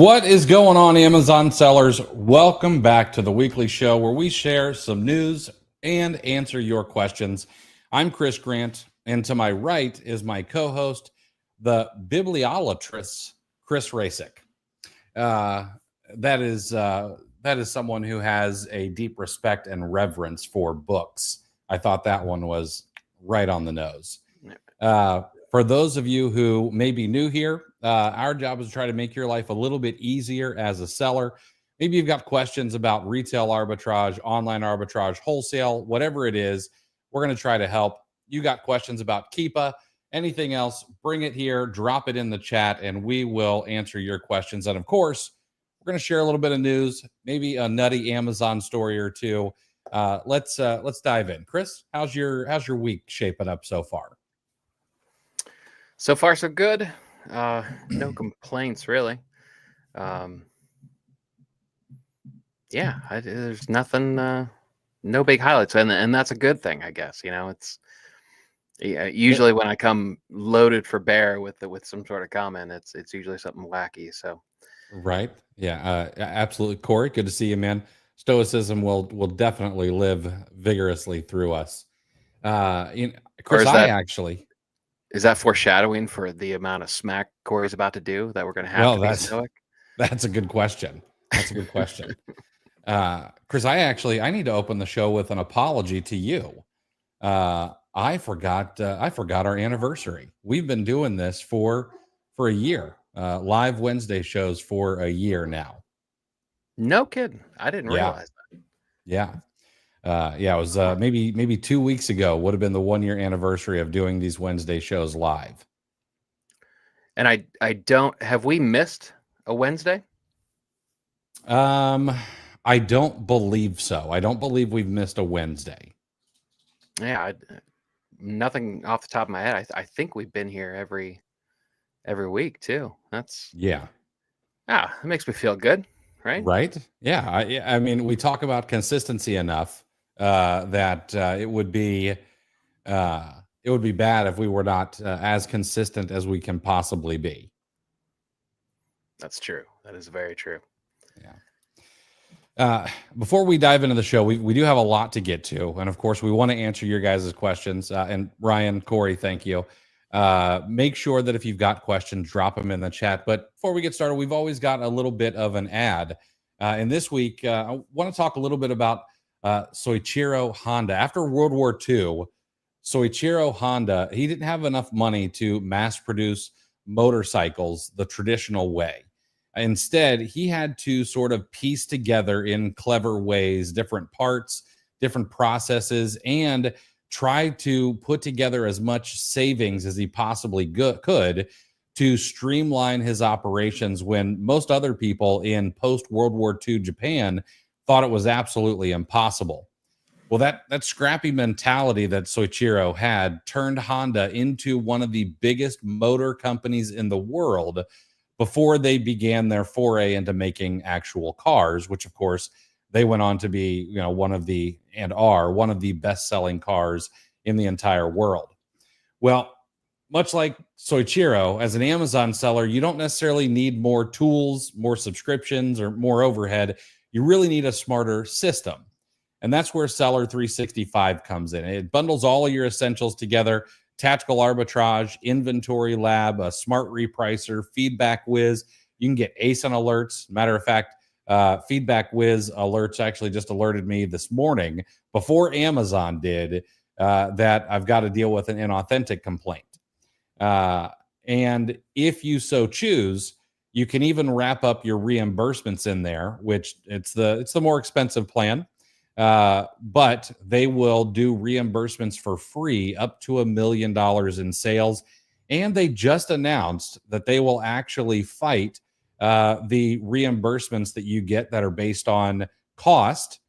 What is going on, Amazon sellers? Welcome back to the weekly show where we share some news and answer your questions. I'm Chris Grant, and to my right is my co-host, the bibliolatress, Chris Rasick. That is someone who has a deep respect and reverence for books. I thought that one was right on the nose. For those of you who may be new here, our job is to try to make your life a little bit easier as a seller. Maybe you've got questions about retail arbitrage, online arbitrage, wholesale, whatever it is. We're going to try to help. You got questions about Keepa, anything else, bring it here, drop it in the chat, and we will answer your questions. And of course, we're going to share a little bit of news, maybe a nutty Amazon story or two. Let's dive in. Chris, how's your week shaping up so far? So far, so good. No complaints, really. There's nothing, no big highlights, and that's a good thing, I guess. You know, it's usually when I come loaded for bear with some sort of comment, it's usually something wacky. So, right, yeah, absolutely, Corey. Good to see you, man. Stoicism will definitely live vigorously through us. Chris, Is that foreshadowing for the amount of smack Corey's about to do that we're going to have to be stoic? That's a good question. That's a good question. Chris, I need to open the show with an apology to you. I forgot our anniversary. We've been doing this for a year. Live Wednesday shows for a year now. No kidding. I didn't realize that. Yeah. It was maybe 2 weeks ago would have been the 1 year anniversary of doing these Wednesday shows live. And have we missed a Wednesday? I don't believe so. I don't believe we've missed a Wednesday. Yeah, nothing off the top of my head. I think we've been here every week too. It makes me feel good, right? Right. Yeah. I mean, we talk about consistency enough that it would be bad if we were not as consistent as we can possibly be. That's true. That is very true. Yeah. Before we dive into the show, we do have a lot to get to, and of course, we want to answer your guys' questions. And Ryan, Corey, thank you. Make sure that if you've got questions, drop them in the chat. But before we get started, we've always got a little bit of an ad. And this week, I want to talk a little bit about Soichiro Honda. After World War II, Soichiro Honda, he didn't have enough money to mass produce motorcycles the traditional way. Instead, he had to sort of piece together in clever ways different parts, different processes, and try to put together as much savings as he possibly could to streamline his operations when most other people in post-World War II Japan thought it was absolutely impossible. Well, that scrappy mentality that Soichiro had turned Honda into one of the biggest motor companies in the world before they began their foray into making actual cars, which of course they went on to be, one of the best-selling cars in the entire world. Well, much like Soichiro, as an Amazon seller, you don't necessarily need more tools, more subscriptions, or more overhead. You really need a smarter system. And that's where Seller 365 comes in. It bundles all of your essentials together: tactical arbitrage, inventory lab, a smart repricer, Feedback Whiz. You can get ASIN alerts. Matter of fact, Feedback Whiz alerts actually just alerted me this morning before Amazon did that I've got to deal with an inauthentic complaint. And if you so choose, you can even wrap up your reimbursements in there, which it's the more expensive plan. But they will do reimbursements for free up to $1 million in sales. And they just announced that they will actually fight the reimbursements that you get that are based on cost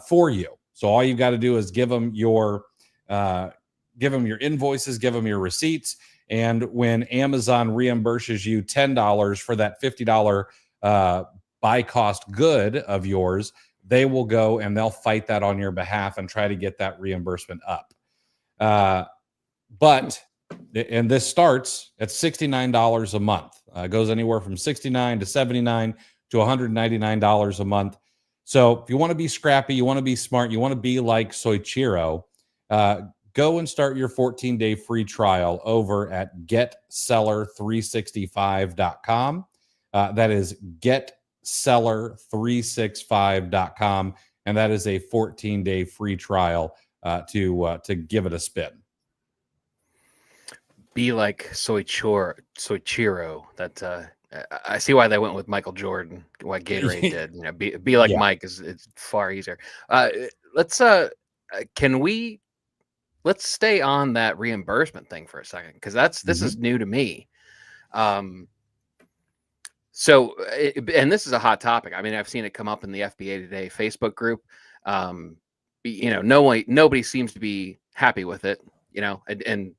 for you. So all you've got to do is give them your invoices, give them your receipts. And when Amazon reimburses you $10 for that $50 buy cost good of yours, they will go and they'll fight that on your behalf and try to get that reimbursement up. And this starts at $69 a month. Goes anywhere from $69 to $79 to $199 a month. So if you want to be scrappy, you want to be smart, you want to be like Soichiro, go and start your 14-day free trial over at getseller365.com. That is getseller365.com. And that is a 14-day free trial to give it a spin. Be like Soichiro. That I see why they went with Michael Jordan. Why Gatorade did. Be like Mike it's far easier. Let's stay on that reimbursement thing for a second, because this is new to me. So, and this is a hot topic. I mean, I've seen it come up in the FBA Today Facebook group. Nobody seems to be happy with it. And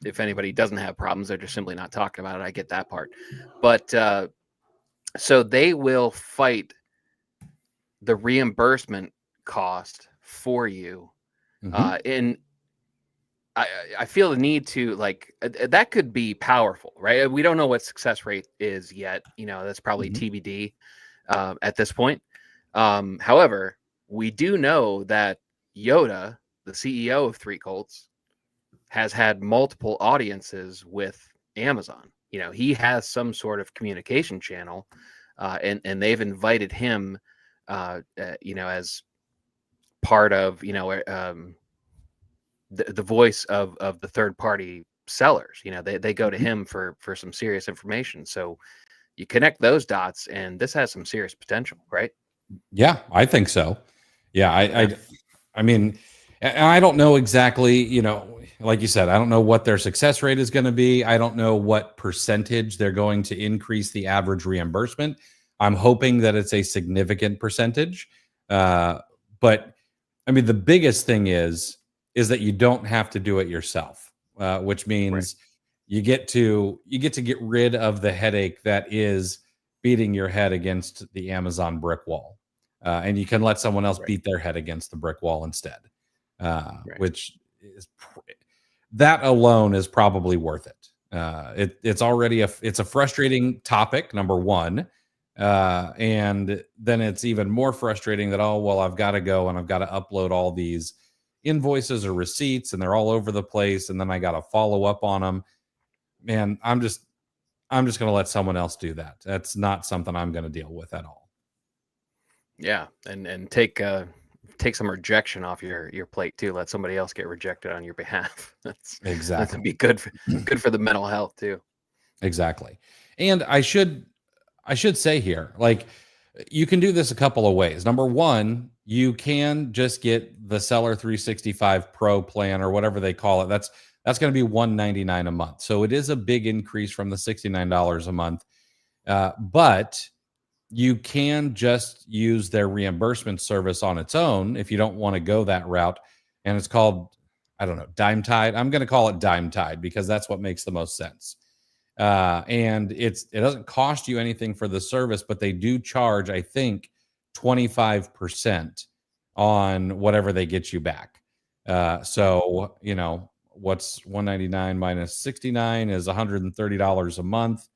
if anybody doesn't have problems, they're just simply not talking about it. I get that part. But so they will fight the reimbursement cost for you. And I feel the need to, that could be powerful, right? We don't know what success rate is yet. That's probably TBD at this point. However, we do know that Yoda, the CEO of 3 Colts, has had multiple audiences with Amazon. He has some sort of communication channel, and they've invited him, as part of, the voice of the third party sellers. They go to him for some serious information. So you connect those dots, and this has some serious potential, right? Yeah, I think so. Yeah, I mean, and I don't know exactly, like you said, I don't know what their success rate is going to be. I don't know what percentage they're going to increase the average reimbursement. I'm hoping that it's a significant percentage. But I mean, the biggest thing is that you don't have to do it yourself, which means you get to get rid of the headache that is beating your head against the Amazon brick wall. And you can let someone else beat their head against the brick wall instead, which is that alone is probably worth it. It's already it's a frustrating topic, number one. And then it's even more frustrating that, I've got to go and I've got to upload all these invoices or receipts, and they're all over the place, and then I got to follow up on them. Man, I'm just going to let someone else do that. That's not something I'm going to deal with at all. Yeah, and take some rejection off your plate too. Let somebody else get rejected on your behalf. That'd be good for the mental health too. Exactly. And I should say here, you can do this a couple of ways. Number one, you can just get the Seller 365 Pro plan, or whatever they call it. That's going to be $199 a month. So it is a big increase from the $69 a month. But you can just use their reimbursement service on its own if you don't want to go that route. And it's called, I don't know, Dime Tide. I'm going to call it Dime Tide because that's what makes the most sense. And it doesn't cost you anything for the service, but they do charge, I think, 25% on whatever they get you back. So, what's $199 minus $69 is $130 a month.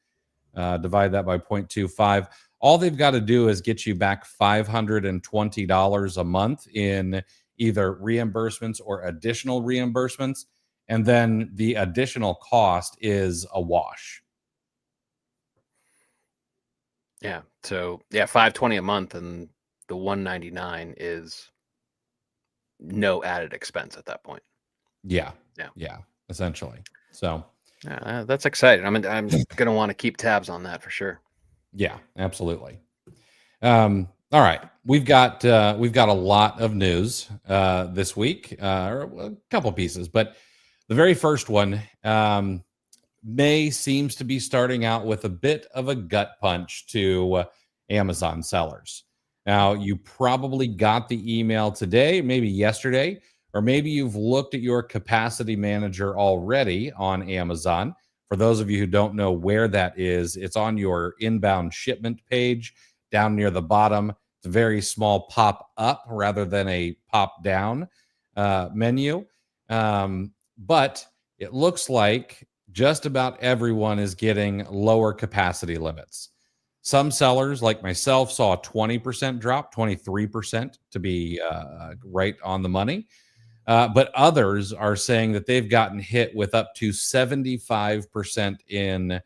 Divide that by 0.25. All they've got to do is get you back $520 a month in either reimbursements or additional reimbursements. And then the additional cost is a wash. Yeah. So $520 a month, and the $199 is no added expense at that point. Yeah. Essentially. So yeah, that's exciting. I'm going to want to keep tabs on that for sure. Yeah, absolutely. All right, we've got a lot of news this week, or a couple pieces, but the very first one, May seems to be starting out with a bit of a gut punch to Amazon sellers. Now, you probably got the email today, maybe yesterday, or maybe you've looked at your capacity manager already on Amazon. For those of you who don't know where that is, it's on your inbound shipment page down near the bottom. It's a very small pop up rather than a pop down menu. But it looks like just about everyone is getting lower capacity limits. Some sellers, like myself, saw a 20% drop, 23% to be right on the money. But others are saying that they've gotten hit with up to 75% in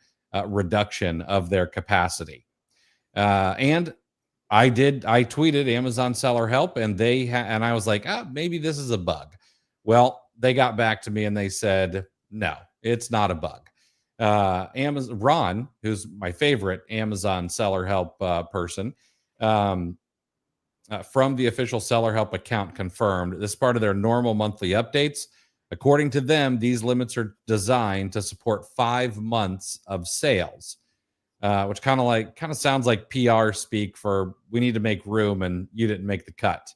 reduction of their capacity. And I tweeted Amazon seller help, and and I was like, maybe this is a bug. Well, they got back to me and they said, no, it's not a bug. Amazon Ron, who's my favorite Amazon seller help person, from the official seller help account, confirmed this is part of their normal monthly updates. According to them, these limits are designed to support 5 months of sales, which kind of sounds like PR speak for we need to make room and you didn't make the cut.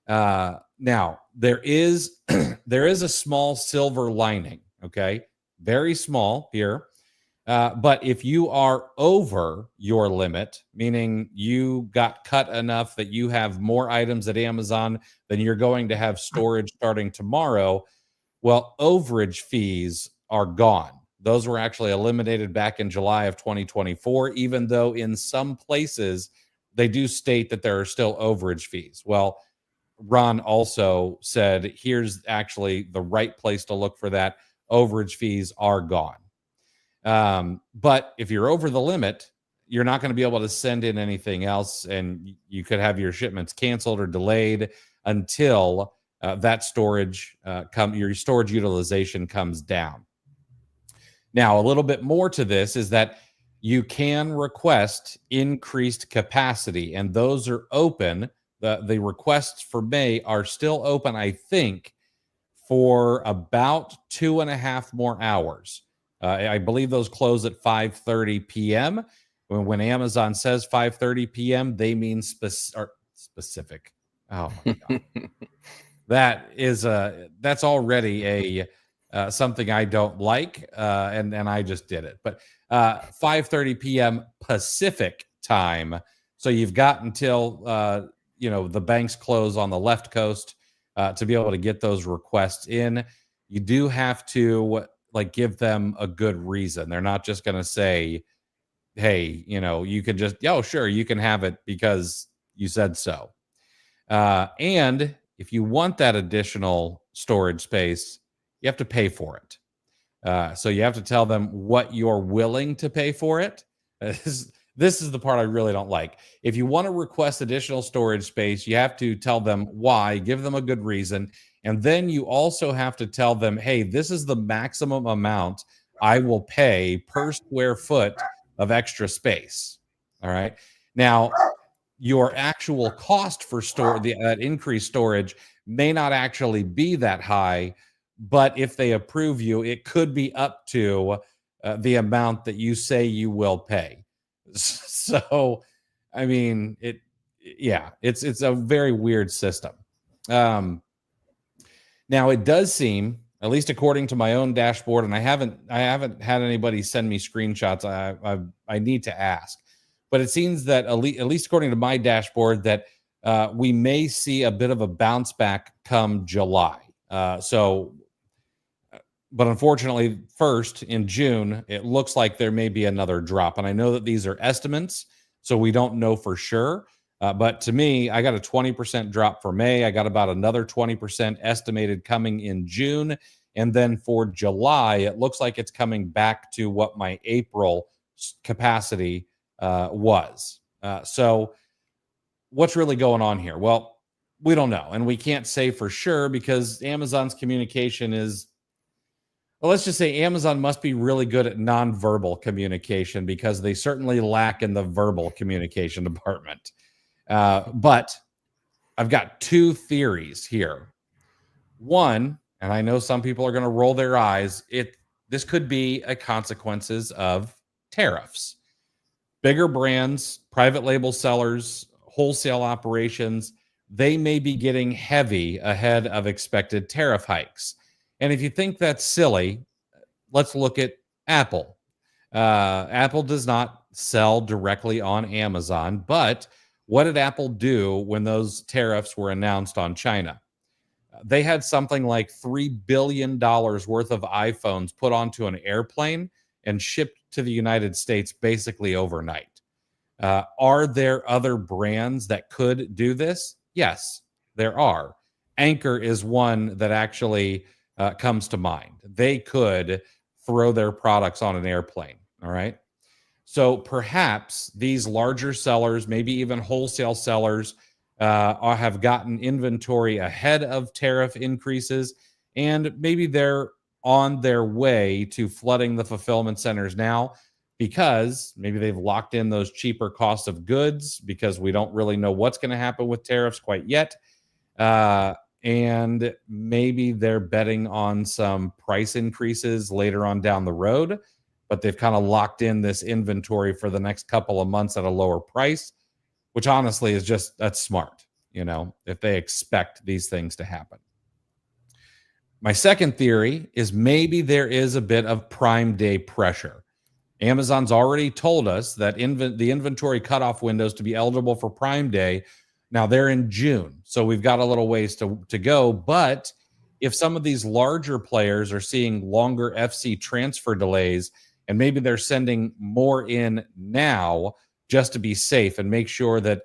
Now there is there is a small silver lining, okay, very small here. But if you are over your limit, meaning you got cut enough that you have more items at Amazon than you're going to have storage starting tomorrow, well, overage fees are gone. Those were actually eliminated back in July of 2024, even though in some places they do state that there are still overage fees. Well, Ron also said, here's actually the right place to look for that. Overage fees are gone. But if you're over the limit, you're not going to be able to send in anything else, and you could have your shipments canceled or delayed until that your storage utilization comes down. Now, a little bit more to this is that you can request increased capacity, and those are open. The requests for May are still open, I think, for about 2.5 more hours. I believe those close at 5:30 p.m. When Amazon says 5:30 p.m., they mean specific. Oh my God. That's already something I don't like, and I just did it. But 5:30 p.m. Pacific time, so you've got until the banks close on the left coast to be able to get those requests in. You do have to give them a good reason. They're not just going to say, hey, you can just, sure, you can have it because you said so. And if you want that additional storage space, you have to pay for it. So you have to tell them what you're willing to pay for it. This is the part I really don't like. If you want to request additional storage space, you have to tell them why, give them a good reason. And then you also have to tell them, hey, this is the maximum amount I will pay per square foot of extra space. All right. Now, your actual cost for that increased storage may not actually be that high, but if they approve you, it could be up to the amount that you say you will pay. So, I mean, it's a very weird system. Now it does seem, at least according to my own dashboard, and I haven't had anybody send me screenshots. I need to ask, but it seems that at least according to my dashboard that we may see a bit of a bounce back come July. But unfortunately, first in June, it looks like there may be another drop. And I know that these are estimates, so we don't know for sure. But to me, I got a 20% drop for May. I got about another 20% estimated coming in June. And then for July, it looks like it's coming back to what my April capacity was. So what's really going on here? Well, we don't know. And we can't say for sure because Amazon's communication is, well, let's just say Amazon must be really good at nonverbal communication because they certainly lack in the verbal communication department. But I've got two theories here. One, and I know some people are going to roll their eyes, this could be a consequences of tariffs. Bigger brands, private label sellers, wholesale operations, they may be getting heavy ahead of expected tariff hikes. And if you think that's silly, let's look at Apple. Apple does not sell directly on Amazon, but what did Apple do when those tariffs were announced on China? They had something like $3 billion worth of iPhones put onto an airplane and shipped to the United States basically overnight. Are there other brands that could do this? Yes, there are. Anchor is one that actually comes to mind. They could throw their products on an airplane. All right. So perhaps these larger sellers, maybe even wholesale sellers, have gotten inventory ahead of tariff increases, and maybe they're on their way to flooding the fulfillment centers now because maybe they've locked in those cheaper costs of goods because we don't really know what's going to happen with tariffs quite yet. And maybe they're betting on some price increases later on down the road, but they've kind of locked in this inventory for the next couple of months at a lower price, which honestly is just, that's smart, if they expect these things to happen. My second theory is maybe there is a bit of Prime Day pressure. Amazon's already told us that the inventory cutoff windows to be eligible for Prime Day, now they're in June, so we've got a little ways to go. But if some of these larger players are seeing longer FC transfer delays, and maybe they're sending more in now just to be safe and make sure that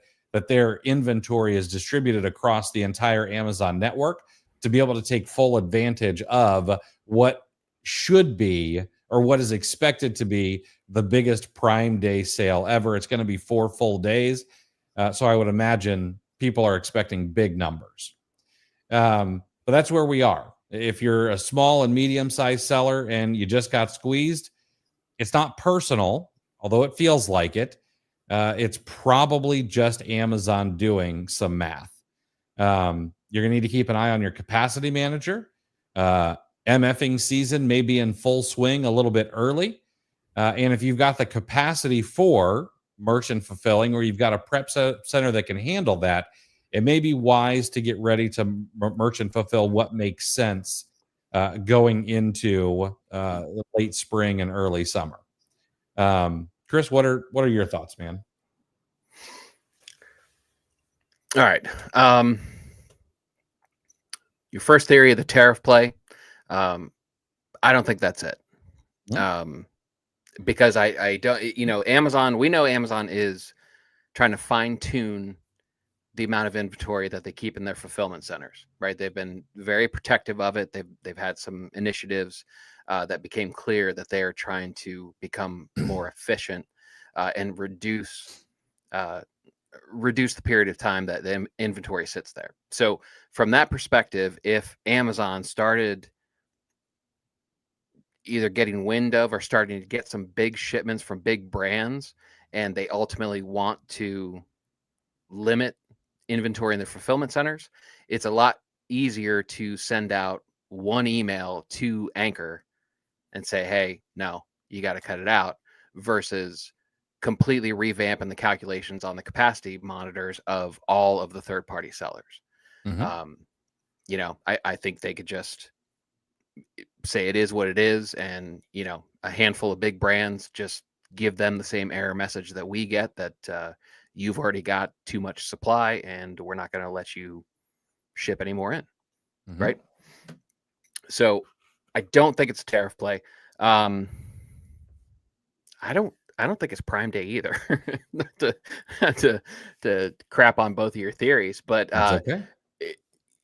their inventory is distributed across the entire Amazon network to be able to take full advantage of what should be, or what is expected to be, the biggest Prime Day sale ever. It's going to be 4 full days. So I would imagine people are expecting big numbers. But that's where we are. If you're a small and medium-sized seller and you just got squeezed, it's not personal, although it feels like it. It's probably just Amazon doing some math. You're going to need to keep an eye on your capacity manager. MFing season may be in full swing a little bit early. And if you've got the capacity for merchant fulfilling, or you've got a prep center that can handle that, it may be wise to get ready to merchant fulfill what makes sense going into the late spring and early summer. Chris, what are your thoughts, man? All right. Your first theory of the tariff play, I don't think that's it. No. Because I don't, Amazon, we know Amazon is trying to fine tune the amount of inventory that they keep in their fulfillment centers, right? They've been very protective of it. They've had some initiatives that became clear that they are trying to become more efficient and reduce the period of time that the inventory sits there. So from that perspective, if Amazon started either getting wind of or starting to get some big shipments from big brands, and they ultimately want to limit inventory in the fulfillment centers, it's a lot easier to send out one email to Anchor and say, hey, no, you got to cut it out, versus completely revamping the calculations on the capacity monitors of all of the third-party sellers. Mm-hmm. I think they could just say it is what it is, and a handful of big brands, just give them the same error message that we get, that you've already got too much supply and we're not going to let you ship any more in. Mm-hmm. Right? So I don't think it's a tariff play. I don't think it's Prime Day either. not to crap on both of your theories, but okay.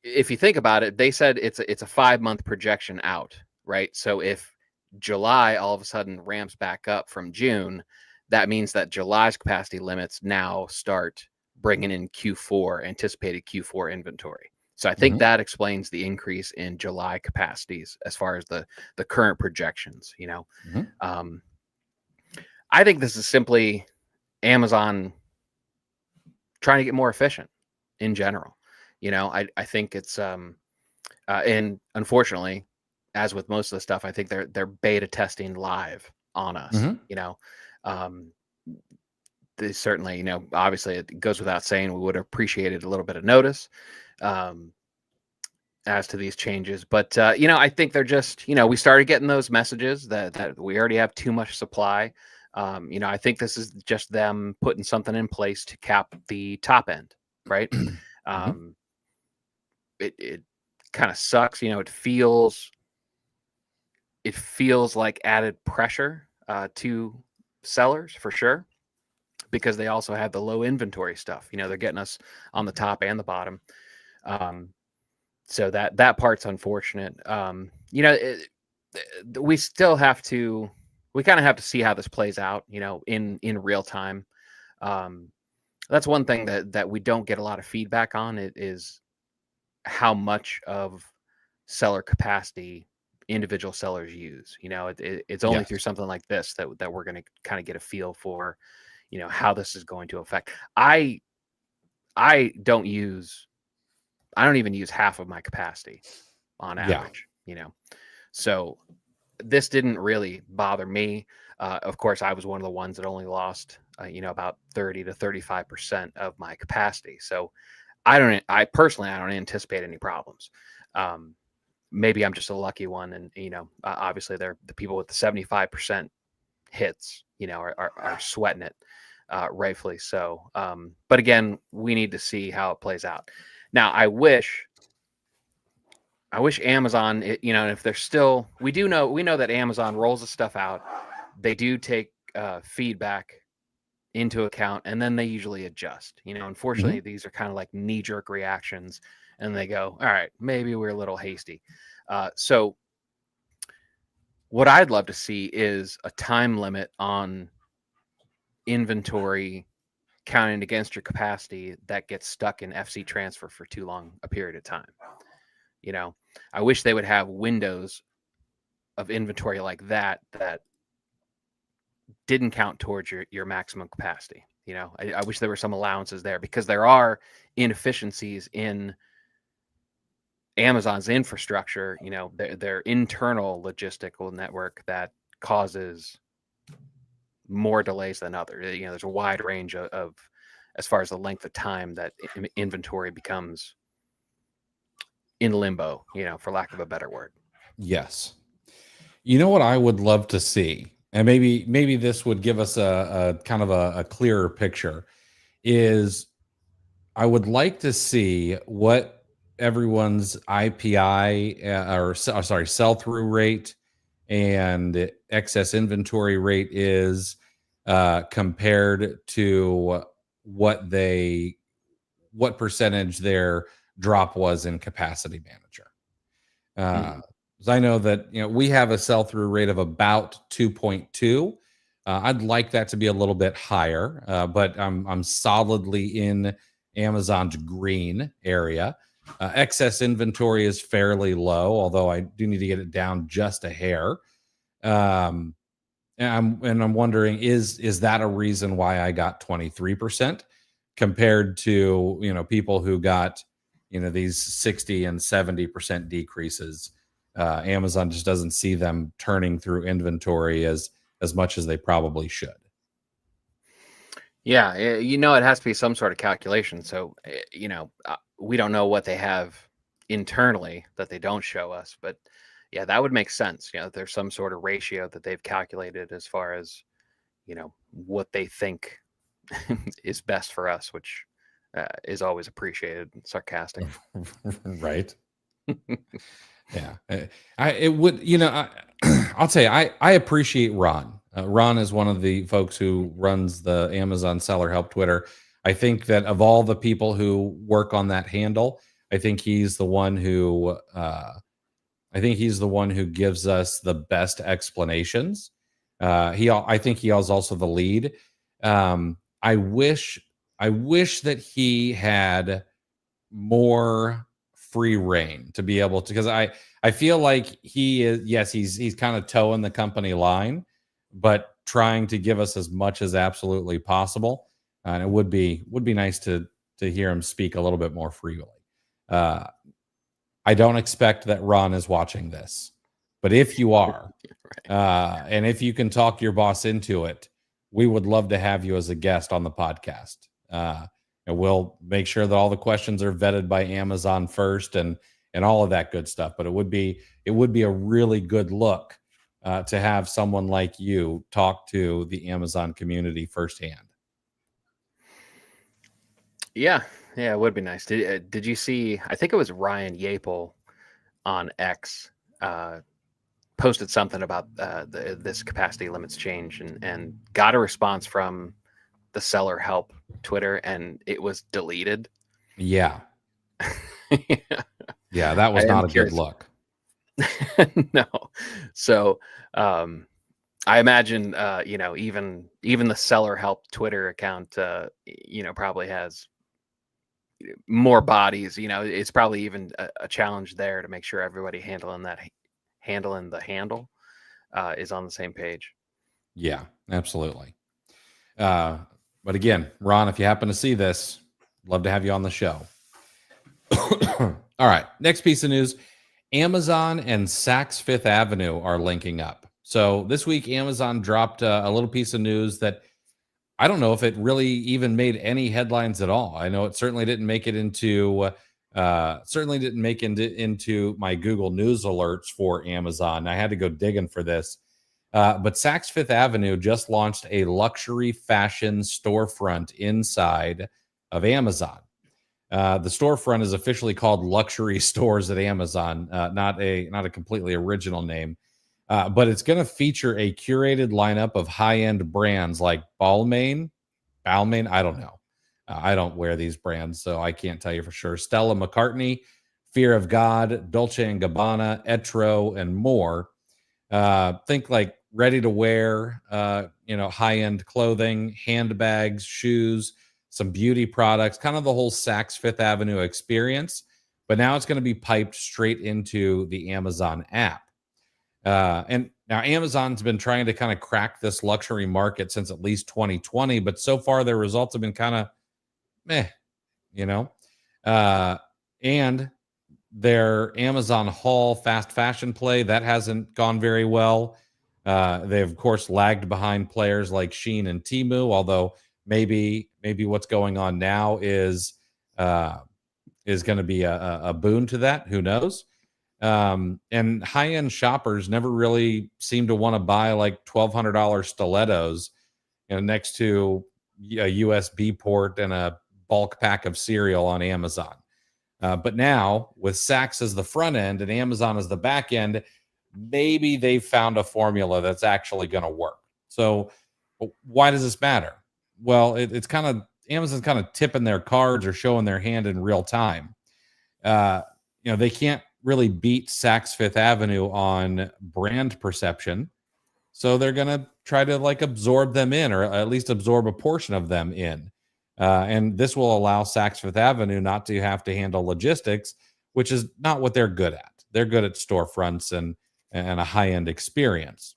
If you think about it, they said it's a 5-month projection out, right? So if July all of a sudden ramps back up from June, that means that July's capacity limits now start bringing in anticipated Q4 inventory. So I think mm-hmm. that explains the increase in July capacities as far as the current projections. Mm-hmm. I think this is simply Amazon trying to get more efficient in general. I think it's and unfortunately, as with most of the stuff, I think they're beta testing live on us. Mm-hmm. They certainly, obviously it goes without saying, we would have appreciated a little bit of notice as to these changes. But I think they're just, we started getting those messages that we already have too much supply. I think this is just them putting something in place to cap the top end, right? Mm-hmm. It kind of sucks. You know, it feels like added pressure to sellers for sure, because they also have the low inventory stuff. You know, they're getting us on the top and the bottom. So that part's unfortunate. You know, we still have to, we kind of have to see how this plays out, you know, in real time. That's one thing that we don't get a lot of feedback on. It is how much of seller capacity individual sellers use. You know, it's only through something like this that we're going to kind of get a feel for, you know, how this is going to affect. I don't even use half of my capacity on average, you know. So this didn't really bother me. Of course, I was one of the ones that only lost, you know, about 30 to 35% of my capacity. So I personally don't anticipate any problems. Maybe I'm just a lucky one. And, you know, obviously the people with the 75% hits, you know, are sweating it, rightfully so. But again, we need to see how it plays out. Now, I wish Amazon, you know, if they're still, we know that Amazon rolls the stuff out. They do take feedback into account, and then they usually adjust. You know, unfortunately, these are kind of like knee-jerk reactions, and they go, all right, maybe we're a little hasty. So what I'd love to see is a time limit on inventory counting against your capacity that gets stuck in FC transfer for too long a period of time. You know, I wish they would have windows of inventory like that didn't count towards your maximum capacity. You know, I wish there were some allowances there, because there are inefficiencies in Amazon's infrastructure, you know, their internal logistical network that causes more delays than others. You know, there's a wide range of as far as the length of time that inventory becomes in limbo, you know, for lack of a better word. Yes. You know what I would love to see, and maybe this would give us a kind of a clearer picture, is I would like to see what everyone's IPI sell-through rate and excess inventory rate is compared to what percentage their drop was in Capacity Manager. I know that, you know, we have a sell-through rate of about 2.2. I'd like that to be a little bit higher, but I'm solidly in Amazon's green area. Excess inventory is fairly low, although I do need to get it down just a hair. And I'm wondering, is that a reason why I got 23% compared to, you know, people who got, you know, these 60 and 70% decreases? Amazon just doesn't see them turning through inventory as much as they probably should. Yeah, you know, it has to be some sort of calculation. So, you know, we don't know what they have internally that they don't show us, but yeah, that would make sense. You know, there's some sort of ratio that they've calculated as far as, you know, what they think is best for us, which is always appreciated and sarcastic. Right. Yeah. It would, you know, I'll tell you, I appreciate Ron. Ron is one of the folks who runs the Amazon Seller Help Twitter. I think that of all the people who work on that handle, I think he's the one who gives us the best explanations. I think he is also the lead. I wish that he had more free reign to be able to, because I feel like he is, yes, he's kind of towing the company line, but trying to give us as much as absolutely possible. And it would be nice to hear him speak a little bit more freely. I don't expect that Ron is watching this, but if you are, and if you can talk your boss into it, we would love to have you as a guest on the podcast. And we'll make sure that all the questions are vetted by Amazon first and all of that good stuff. But it would be a really good look to have someone like you talk to the Amazon community firsthand. Yeah, it would be nice. Did you see? I think it was Ryan Yapel on X posted something about this capacity limits change, and got a response from the seller help Twitter, and it was deleted. Yeah. Yeah. Yeah, that was not a good look. No. So I imagine even the seller help Twitter account probably has more bodies. It's probably even a challenge there to make sure everybody handling the handle is on the same page. Yeah, absolutely. But again, Ron, if you happen to see this, love to have you on the show. All right, next piece of news. Amazon and Saks Fifth Avenue are linking up. So this week, Amazon dropped a little piece of news that I don't know if it really even made any headlines at all. I know it certainly didn't make it into into my Google News alerts for Amazon. I had to go digging for this. But Saks Fifth Avenue just launched a luxury fashion storefront inside of Amazon. The storefront is officially called Luxury Stores at Amazon, not a completely original name. But it's going to feature a curated lineup of high-end brands like Balmain. I don't know. I don't wear these brands, so I can't tell you for sure. Stella McCartney, Fear of God, Dolce & Gabbana, Etro, and more. Think like ready to wear, high-end clothing, handbags, shoes, some beauty products, kind of the whole Saks Fifth Avenue experience. But now it's going to be piped straight into the Amazon app. And now Amazon's been trying to kind of crack this luxury market since at least 2020, but so far their results have been kind of meh, and their Amazon haul fast fashion play that hasn't gone very well. They of course lagged behind players like Shein and Temu, although maybe what's going on now is going to be a boon to that. Who knows? And high-end shoppers never really seem to want to buy like $1,200 stilettos, next to a USB port and a bulk pack of cereal on Amazon. But now with Saks as the front end and Amazon as the back end, maybe they've found a formula that's actually going to work. So why does this matter? Well, it's kind of Amazon's kind of tipping their cards or showing their hand in real time. They can't really beat Saks Fifth Avenue on brand perception. So they're going to try to absorb them in, or at least absorb a portion of them in. And this will allow Saks Fifth Avenue not to have to handle logistics, which is not what they're good at. They're good at storefronts and a high-end experience.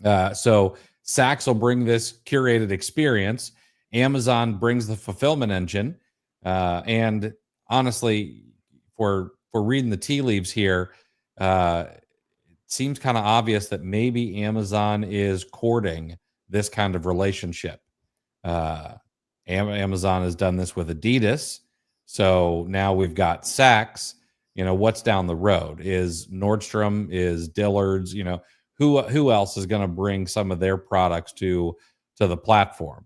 So Saks will bring this curated experience. Amazon brings the fulfillment engine. And honestly, for reading the tea leaves here, it seems kind of obvious that maybe Amazon is courting this kind of relationship. Amazon has done this with Adidas. So now we've got Saks. What's down the road? Is Nordstrom, is Dillard's, who else is going to bring some of their products to the platform?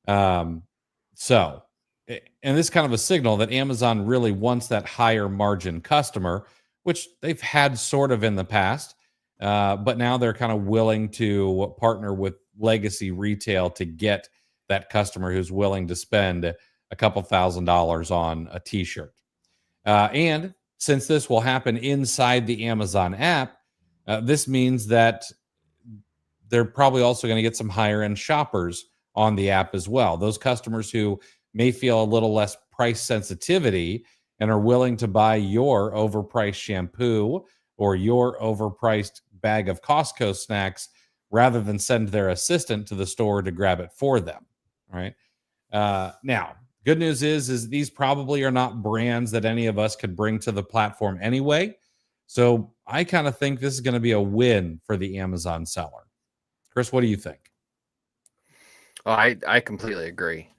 So, and this is kind of a signal that Amazon really wants that higher margin customer, which they've had sort of in the past. But now they're kind of willing to partner with legacy retail to get that customer who's willing to spend a couple $1,000s on a t-shirt. And since this will happen inside the Amazon app, this means that they're probably also going to get some higher end shoppers on the app as well. Those customers who may feel a little less price sensitivity and are willing to buy your overpriced shampoo or your overpriced bag of Costco snacks rather than send their assistant to the store to grab it for them. All right. Now, good news is these probably are not brands that any of us could bring to the platform anyway. So I kind of think this is going to be a win for the Amazon seller. Chris, what do you think? Oh, I completely agree.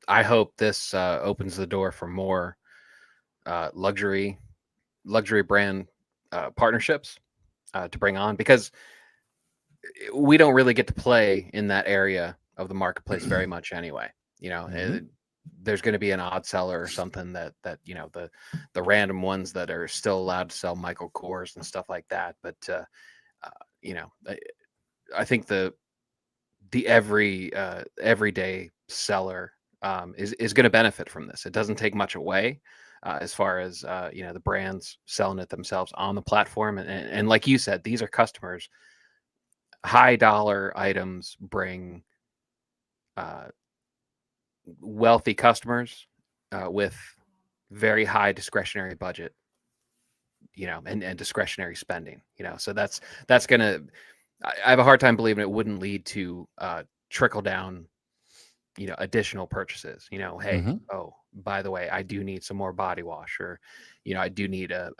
I hope this opens the door for more luxury brand partnerships to bring on, because we don't really get to play in that area of the marketplace very much anyway. there's going to be an odd seller or something that you know, the random ones that are still allowed to sell Michael Kors and stuff like that. But you know, I think the everyday seller is going to benefit from this. It doesn't take much away as far as you know, the brands selling it themselves on the platform, and like you said, these are customers. High dollar items bring uh, wealthy customers with very high discretionary budget, you know, and discretionary spending, you know. So that's gonna. I have a hard time believing it wouldn't lead to trickle down, you know, additional purchases. You know, hey, Mm-hmm. oh, by the way, I do need some more body wash, or you know, I do need a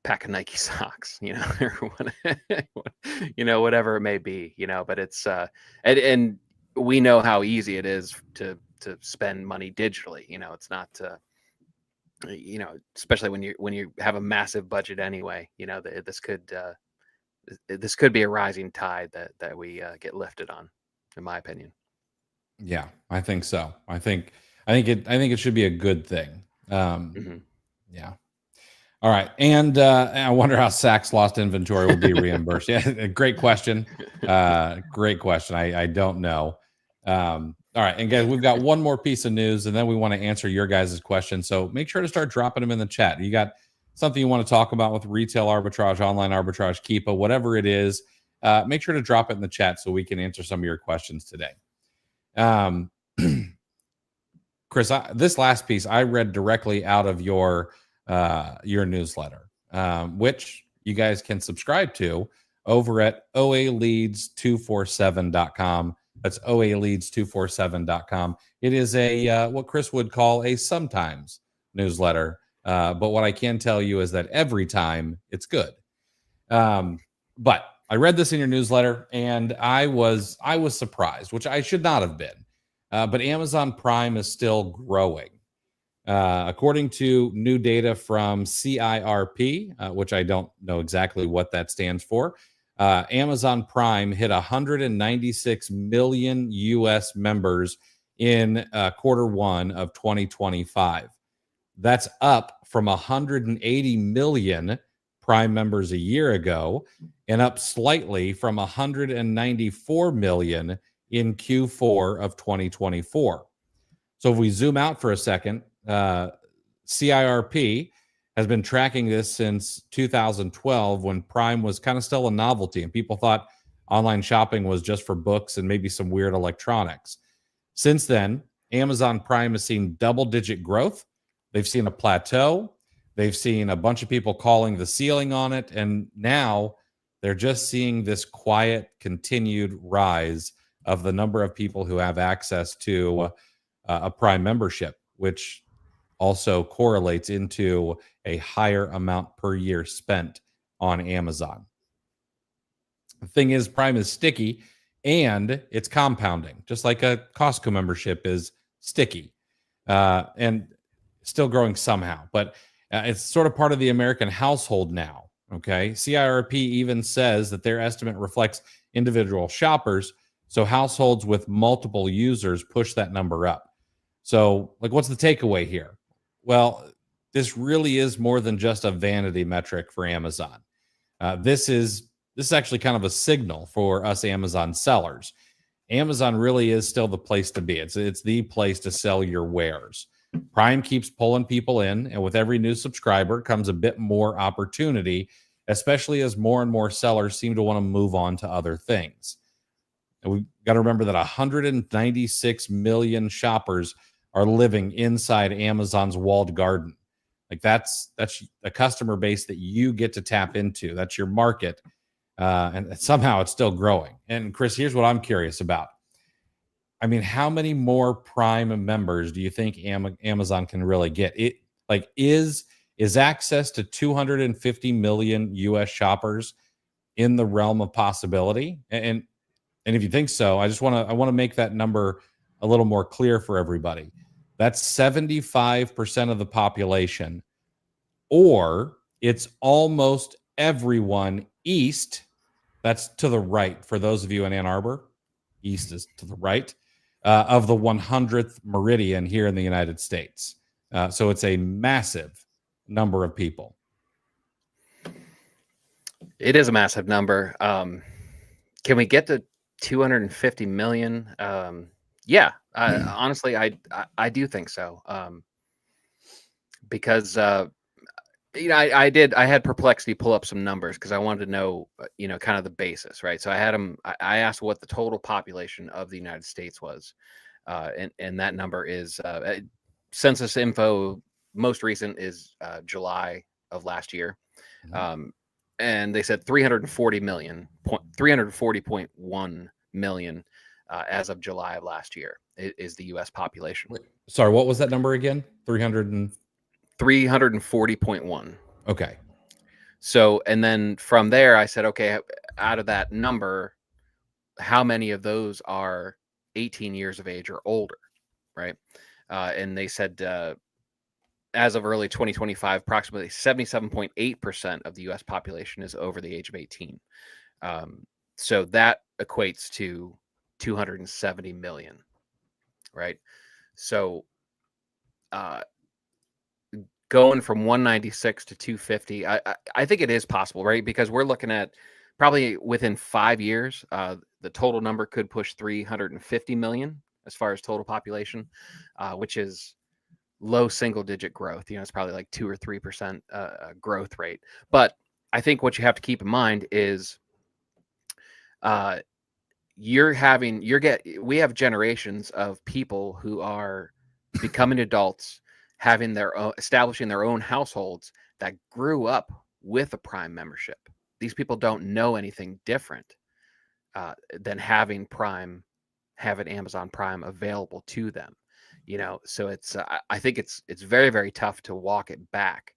pack of Nike socks, you know, or you know, whatever it may be, you know. But it's and we know how easy it is to spend money digitally. You know, it's not you know, especially when you have a massive budget anyway. You know, this could be a rising tide that we get lifted on, in my opinion. Yeah, I think so. I think it should be a good thing. Hmm. Yeah. All right. And I wonder how Saks lost inventory will be reimbursed. Yeah, great question. Great question. I don't know. All right. And guys, we've got one more piece of news, and then we want to answer your guys' questions. So make sure to start dropping them in the chat. You got something you want to talk about with retail arbitrage, online arbitrage, Keepa, whatever it is, make sure to drop it in the chat so we can answer some of your questions today. Um, Chris, this last piece I read directly out of your newsletter, which you guys can subscribe to over at oaleads247.com. That's oaleads247.com. It is a what Chris would call a sometimes newsletter, but what I can tell you is that every time it's good. But I read this in your newsletter, and I was surprised, which I should not have been. But Amazon Prime is still growing. According to new data from CIRP, which I don't know exactly what that stands for, Amazon Prime hit 196 million US members in quarter one of 2025. That's up from 180 million Prime members a year ago, and up slightly from 194 million in Q4 of 2024. So if we zoom out for a second, CIRP has been tracking this since 2012, when Prime was kind of still a novelty and people thought online shopping was just for books and maybe some weird electronics. Since then, Amazon Prime has seen double-digit growth. They've seen a plateau. They've seen a bunch of people calling the ceiling on it. And now they're just seeing this quiet, continued rise of the number of people who have access to a Prime membership, which also correlates into a higher amount per year spent on Amazon. The thing is, Prime is sticky and it's compounding, just like a Costco membership is sticky and still growing somehow. But it's sort of part of the American household now. Okay. CIRP even says that their estimate reflects individual shoppers. So households with multiple users push that number up. So, like, what's the takeaway here? Well, this really is more than just a vanity metric for Amazon. This is actually kind of a signal for us Amazon sellers. Amazon really is still the place to be. It's the place to sell your wares. Prime keeps pulling people in, and with every new subscriber comes a bit more opportunity, especially as more and more sellers seem to want to move on to other things. And we've got to remember that 196 million shoppers are living inside Amazon's walled garden. Like that's a customer base that you get to tap into. That's your market. And somehow it's still growing. And Chris, here's what I'm curious about. I mean, how many more Prime members do you think Amazon can really get? It like is access to 250 million US shoppers in the realm of possibility? And if you think so, I want to make that number a little more clear for everybody. That's 75% of the population, or it's almost everyone east. That's to the right. For those of you in Ann Arbor, east is to the right. of the 100th meridian here in the United States. So it's a massive number of people. It is a massive number. Can we get to 250 million? Yeah, honestly, I do think so. Because I had Perplexity pull up some numbers because I wanted to know, kind of the basis, right? So I asked what the total population of the United States was, and that number is census info. Most recent is July of last year. And they said 340.1 million as of July of last year is the U.S. population. Wait, sorry, what was that number again? 340.1. Okay. So, and then from there, I said, okay, out of that number, how many of those are 18 years of age or older, right? And they said, as of early 2025, approximately 77.8% of the U.S. population is over the age of 18. So that equates to 270 million, right? So going from 196 to 250, I think it is possible, right? Because we're looking at probably within 5 years, the total number could push 350 million as far as total population, which is low single digit growth. It's probably like 2 or 3% growth rate. But I think what you have to keep in mind is we have generations of people who are becoming adults, establishing their own households that grew up with a Prime membership. These people don't know anything different than having Amazon Prime available to them. So it's I think it's very, very tough to walk it back.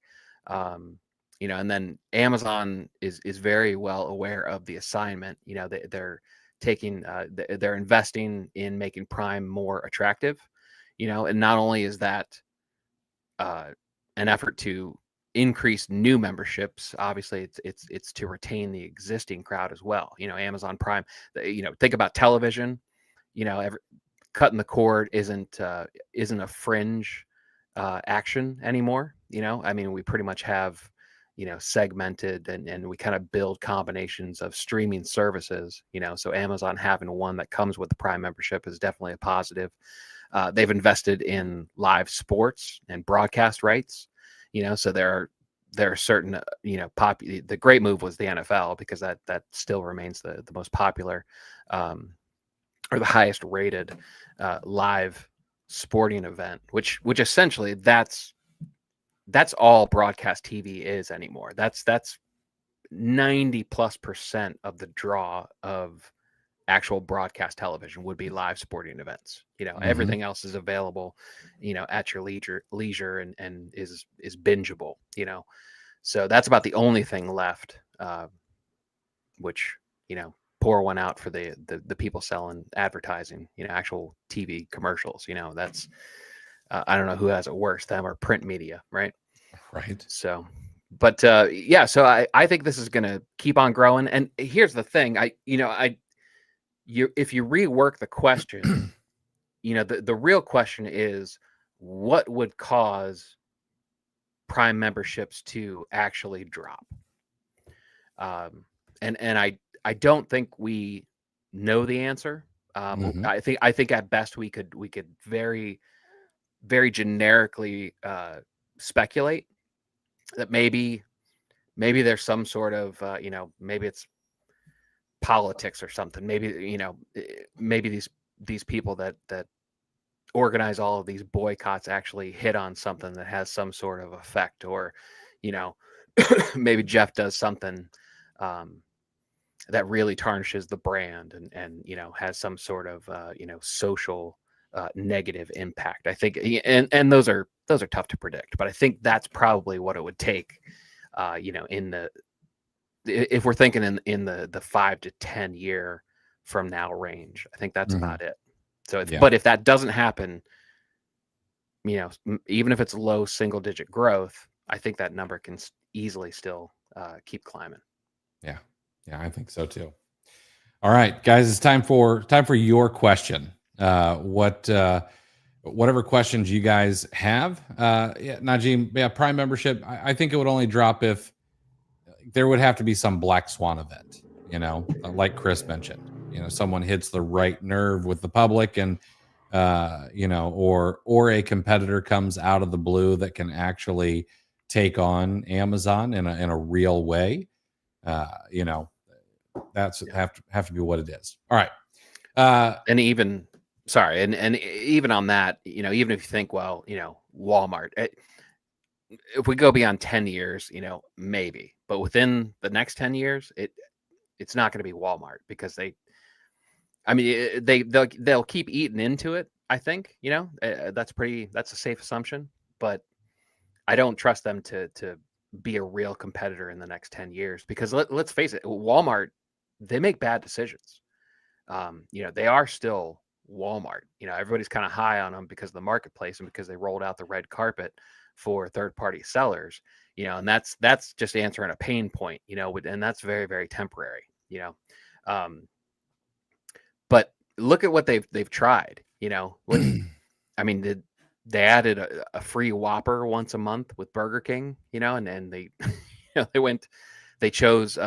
And then Amazon is very well aware of the assignment. They're investing in making Prime more attractive. And not only is that an effort to increase new memberships, obviously it's to retain the existing crowd as well. Amazon Prime, think about television, cutting the cord isn't a fringe action anymore. We pretty much have segmented and we kind of build combinations of streaming services. So Amazon having one that comes with the Prime membership is definitely a positive. They've invested in live sports and broadcast rights. So there are certain the great move was the NFL, because that still remains the most popular or the highest rated live sporting event, which essentially that's all broadcast TV is anymore. That's 90+% of the draw of actual broadcast television would be live sporting events. Everything else is available, at your leisure and is bingeable, so that's about the only thing left, which, pour one out for the people selling advertising, actual TV commercials. That's I don't know who has it worse, them or print media, right? So, but yeah, so I think this is going to keep on growing. And here's the thing, if you rework the question, the real question is, what would cause Prime memberships to actually drop? And I don't think we know the answer. I think at best we could very, very generically speculate that maybe there's some sort of maybe it's politics or something. Maybe these people that organize all of these boycotts actually hit on something that has some sort of effect, or maybe Jeff does something that really tarnishes the brand and has some sort of social negative impact. I think, and those are tough to predict, but I think that's probably what it would take, if we're thinking in the 5 to 10 year from now range. I think that's about it. So, but if that doesn't happen, even if it's low single digit growth, I think that number can easily still keep climbing. Yeah, I think so too. All right, guys, it's time for your question. Whatever questions you guys have. Yeah, Najim, yeah, Prime membership. I think it would only drop if there would have to be some black swan event, like Chris mentioned. Someone hits the right nerve with the public, and or a competitor comes out of the blue that can actually take on Amazon in a real way. That's have to be what it is. All right. And even sorry, and even on that, even if you think, well, Walmart, if we go beyond 10 years, maybe, but within the next 10 years, it's not going to be Walmart, because they'll keep eating into it. I think, that's a safe assumption, but I don't trust them to be a real competitor in the next 10 years, because let's face it, Walmart, they make bad decisions. They are still Walmart. Everybody's kind of high on them because of the marketplace and because they rolled out the red carpet for third-party sellers, and that's just answering a pain point, and that's very, very temporary, but look at what they've tried, they added a free Whopper once a month with Burger King, and then they, they chose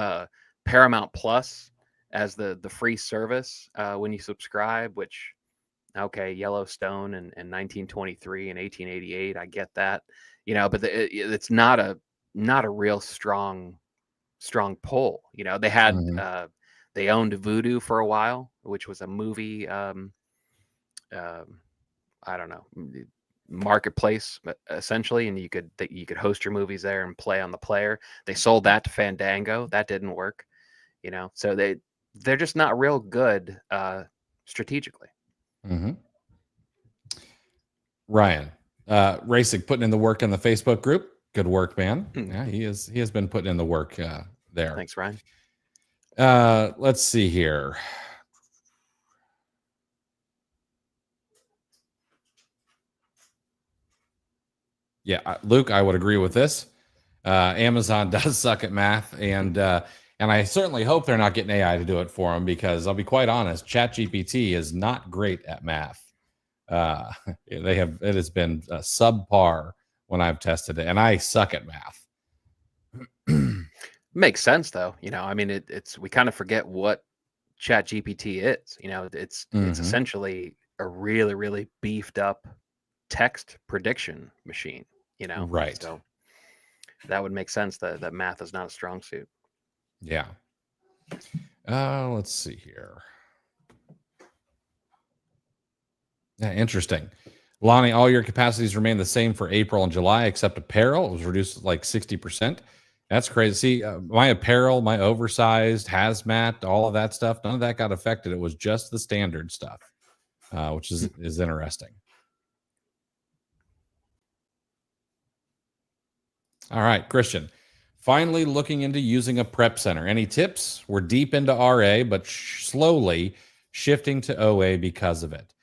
Paramount Plus as the free service when you subscribe, which, okay, Yellowstone and 1923 and 1888, I get that, but it's not a real strong pull. They had they owned Vudu for a while, which was a movie I don't know, marketplace essentially, and you could host your movies there and play on the player. They sold that to Fandango. That didn't work, so they're just not real good strategically. Ryan Racing putting in the work in the Facebook group. Good work, man. Yeah, he has been putting in the work there. Thanks, Ryan. Let's see here. Yeah, Luke, I would agree with this. Amazon does suck at math, and I certainly hope they're not getting AI to do it for them, because I'll be quite honest, ChatGPT is not great at math. It has been subpar when I've tested it, and I suck at math. Makes sense, though. It's we kind of forget what ChatGPT is. It's essentially a really, really beefed up text prediction machine. Right. So that would make sense that math is not a strong suit. Yeah. Let's see here. Yeah, interesting. Lonnie, all your capacities remain the same for April and July, except apparel. It was reduced like 60%. That's crazy. See, my apparel, my oversized, hazmat, all of that stuff, none of that got affected. It was just the standard stuff, which is interesting. All right, Christian. Finally looking into using a prep center. Any tips? We're deep into RA, but slowly shifting to OA because of it.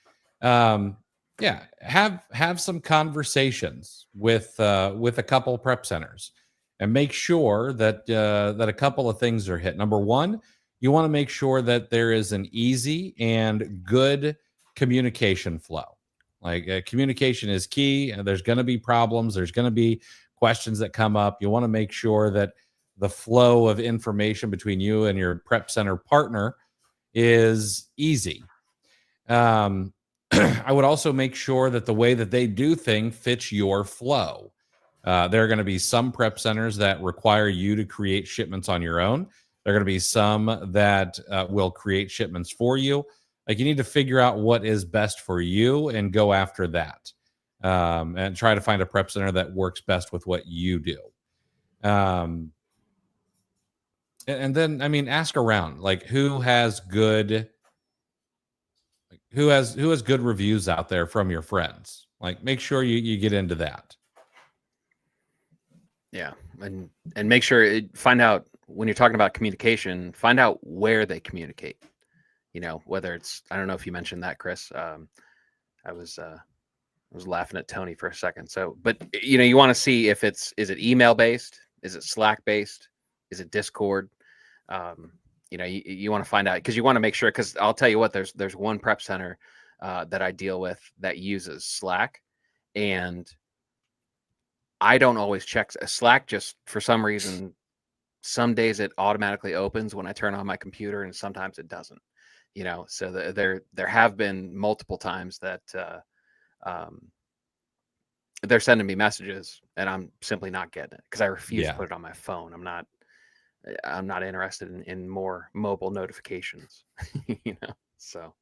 Yeah, have some conversations with a couple prep centers, and make sure that that a couple of things are hit. Number one, you want to make sure that there is an easy and good communication flow. Like communication is key, and there's going to be problems. There's going to be questions that come up. You want to make sure that the flow of information between you and your prep center partner is easy. I would also make sure that the way that they do things fits your flow. There are going to be some prep centers that require you to create shipments on your own. There are going to be some that will create shipments for you. Like, you need to figure out what is best for you and go after that. And try to find a prep center that works best with what you do. And then, ask around, like, who has good reviews out there from your friends. Like, make sure you get into that. Yeah. And make sure, find out, when you're talking about communication, find out where they communicate, whether it's, I don't know if you mentioned that, Chris. I was laughing at Tony for a second. So, but you want to see if is it email based? Is it Slack based? Is it Discord? You want to find out, because you want to make sure, because I'll tell you what, there's one prep center that I deal with that uses Slack, and I don't always check Slack. Just for some reason, some days it automatically opens when I turn on my computer, and sometimes it doesn't. So there have been multiple times that they're sending me messages and I'm simply not getting it because I refuse to put it on my phone. I'm not interested in more mobile notifications. So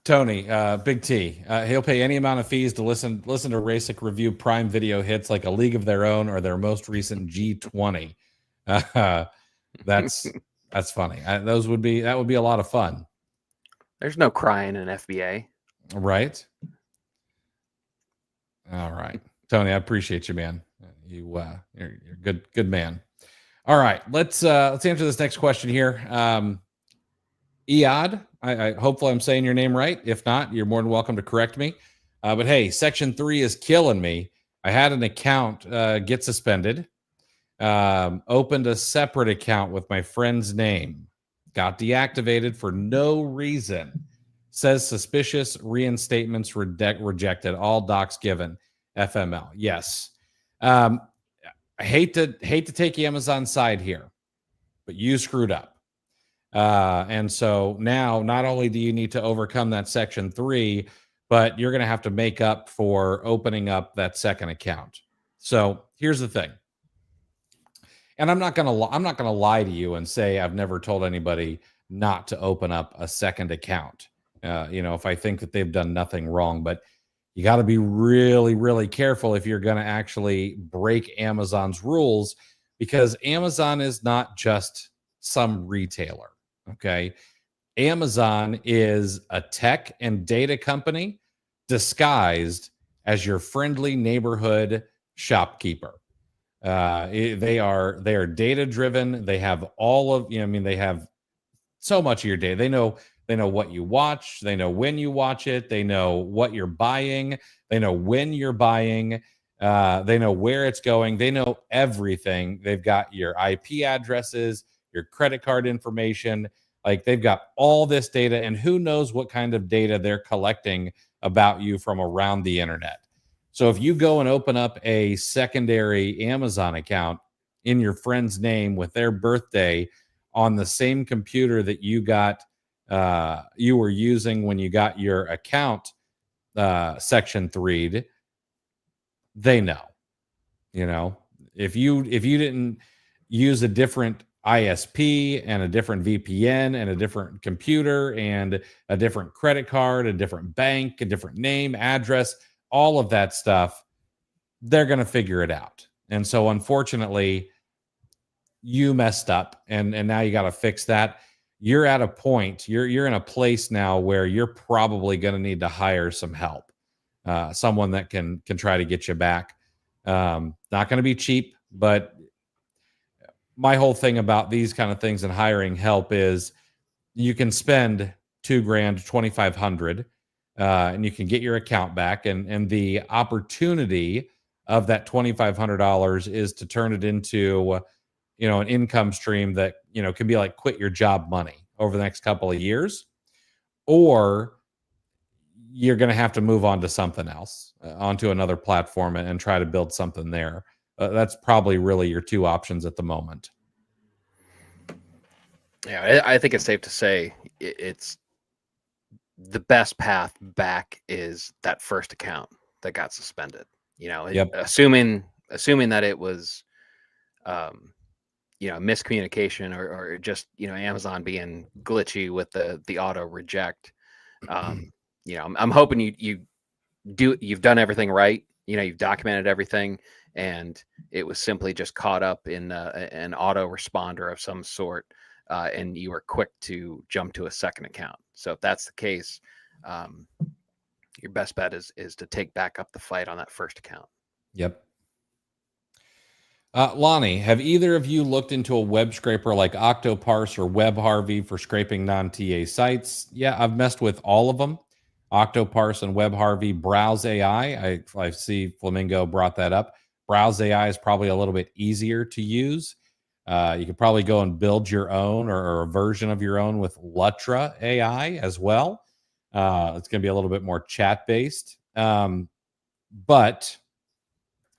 Tony, Big T, he'll pay any amount of fees to listen to Rasic review Prime Video hits like A League of Their Own or their most recent G20. That's funny. That would be a lot of fun. There's no crying in FBA, right? All right, Tony, I appreciate you, man. You're good man. All right, let's answer this next question here. Iad, I hopefully I'm saying your name right. If not, you're more than welcome to correct me. But hey, Section 3 is killing me. I had an account get suspended. Opened a separate account with my friend's name. Got deactivated for no reason. Says suspicious, reinstatements rejected, all docs given. FML. Yes. I hate to take Amazon's side here, but you screwed up. And so now not only do you need to overcome that Section 3, but you're going to have to make up for opening up that second account. So here's the thing. And I'm not going to lie to you and say I've never told anybody not to open up a second account. If I think that they've done nothing wrong, but you got to be really, really careful if you're going to actually break Amazon's rules, because Amazon is not just some retailer. Okay. Amazon is a tech and data company disguised as your friendly neighborhood shopkeeper. They are data driven. They have all of, they have so much of your data. They know what you watch. They know when you watch it. They know what you're buying. They know when you're buying. They know where it's going. They know everything. They've got your IP addresses, your credit card information. Like, they've got all this data, and who knows what kind of data they're collecting about you from around the internet. So if you go and open up a secondary Amazon account in your friend's name with their birthday on the same computer that you were using when you got your account Section 3'd, they know. If you didn't use a different ISP and a different VPN and a different computer and a different credit card, a different bank, a different name, address, all of that stuff, they're going to figure it out. And so unfortunately, you messed up, and now you got to fix that. You're at a point, you're in a place now where you're probably going to need to hire some help, someone that can try to get you back. Not going to be cheap, but my whole thing about these kind of things and hiring help is you can spend $2,000, $2,500, and you can get your account back. And the opportunity of that $2,500 is to turn it into, an income stream that, can be like quit your job money over the next couple of years, or you're going to have to move on to something else, onto another platform and try to build something there. That's probably really your two options at the moment. Yeah, I think it's safe to say it's the best path back is that first account that got suspended. Assuming that it was, miscommunication or just, Amazon being glitchy with the auto reject. I'm hoping you've done everything right. You've documented everything, and it was simply just caught up in an auto responder of some sort, and you were quick to jump to a second account. So if that's the case, your best bet is to take back up the fight on that first account. Yep. Lonnie, have either of you looked into a web scraper like Octoparse or WebHarvey for scraping non-TA sites? Yeah, I've messed with all of them. Octoparse and WebHarvey. Browse AI, I see Flamingo brought that up. Browse AI is probably a little bit easier to use. You could probably go and build your own or a version of your own with Lutra AI as well. It's going to be a little bit more chat based. But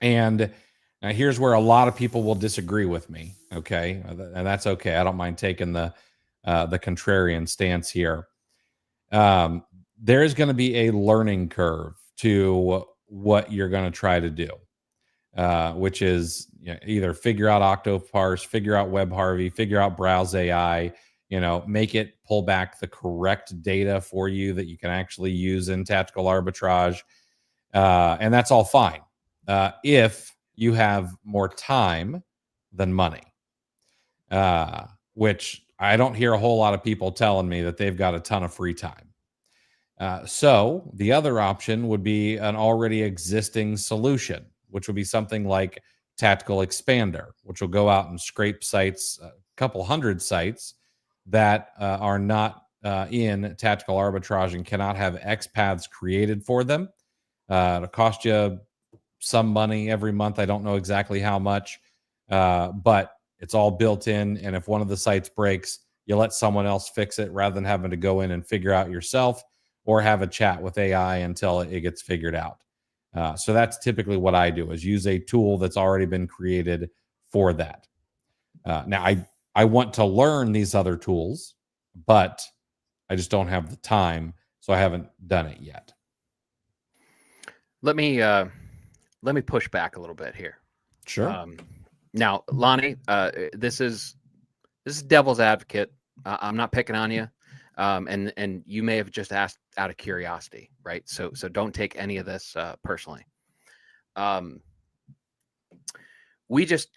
here's where a lot of people will disagree with me. Okay. And that's okay. I don't mind taking the contrarian stance here. There is going to be a learning curve to what you're going to try to do, which is either figure out Octoparse, figure out WebHarvey, figure out Browse AI, make it pull back the correct data for you that you can actually use in tactical arbitrage. And that's all fine if you have more time than money, which I don't hear a whole lot of people telling me that they've got a ton of free time. So the other option would be an already existing solution, which would be something like Tactical Expander, which will go out and scrape sites, a couple hundred sites that are not in tactical arbitrage and cannot have XPaths created for them. It'll cost you some money every month. I don't know exactly how much, but it's all built in. And if one of the sites breaks, you let someone else fix it rather than having to go in and figure out yourself or have a chat with AI until it gets figured out. So that's typically what I do, is use a tool that's already been created for that. Now, I want to learn these other tools, but I just don't have the time, so I haven't done it yet. Let me push back a little bit here. Sure. Now, Lonnie, this is devil's advocate. I'm not picking on you, and you may have just asked out of curiosity, right? So don't take any of this personally. We just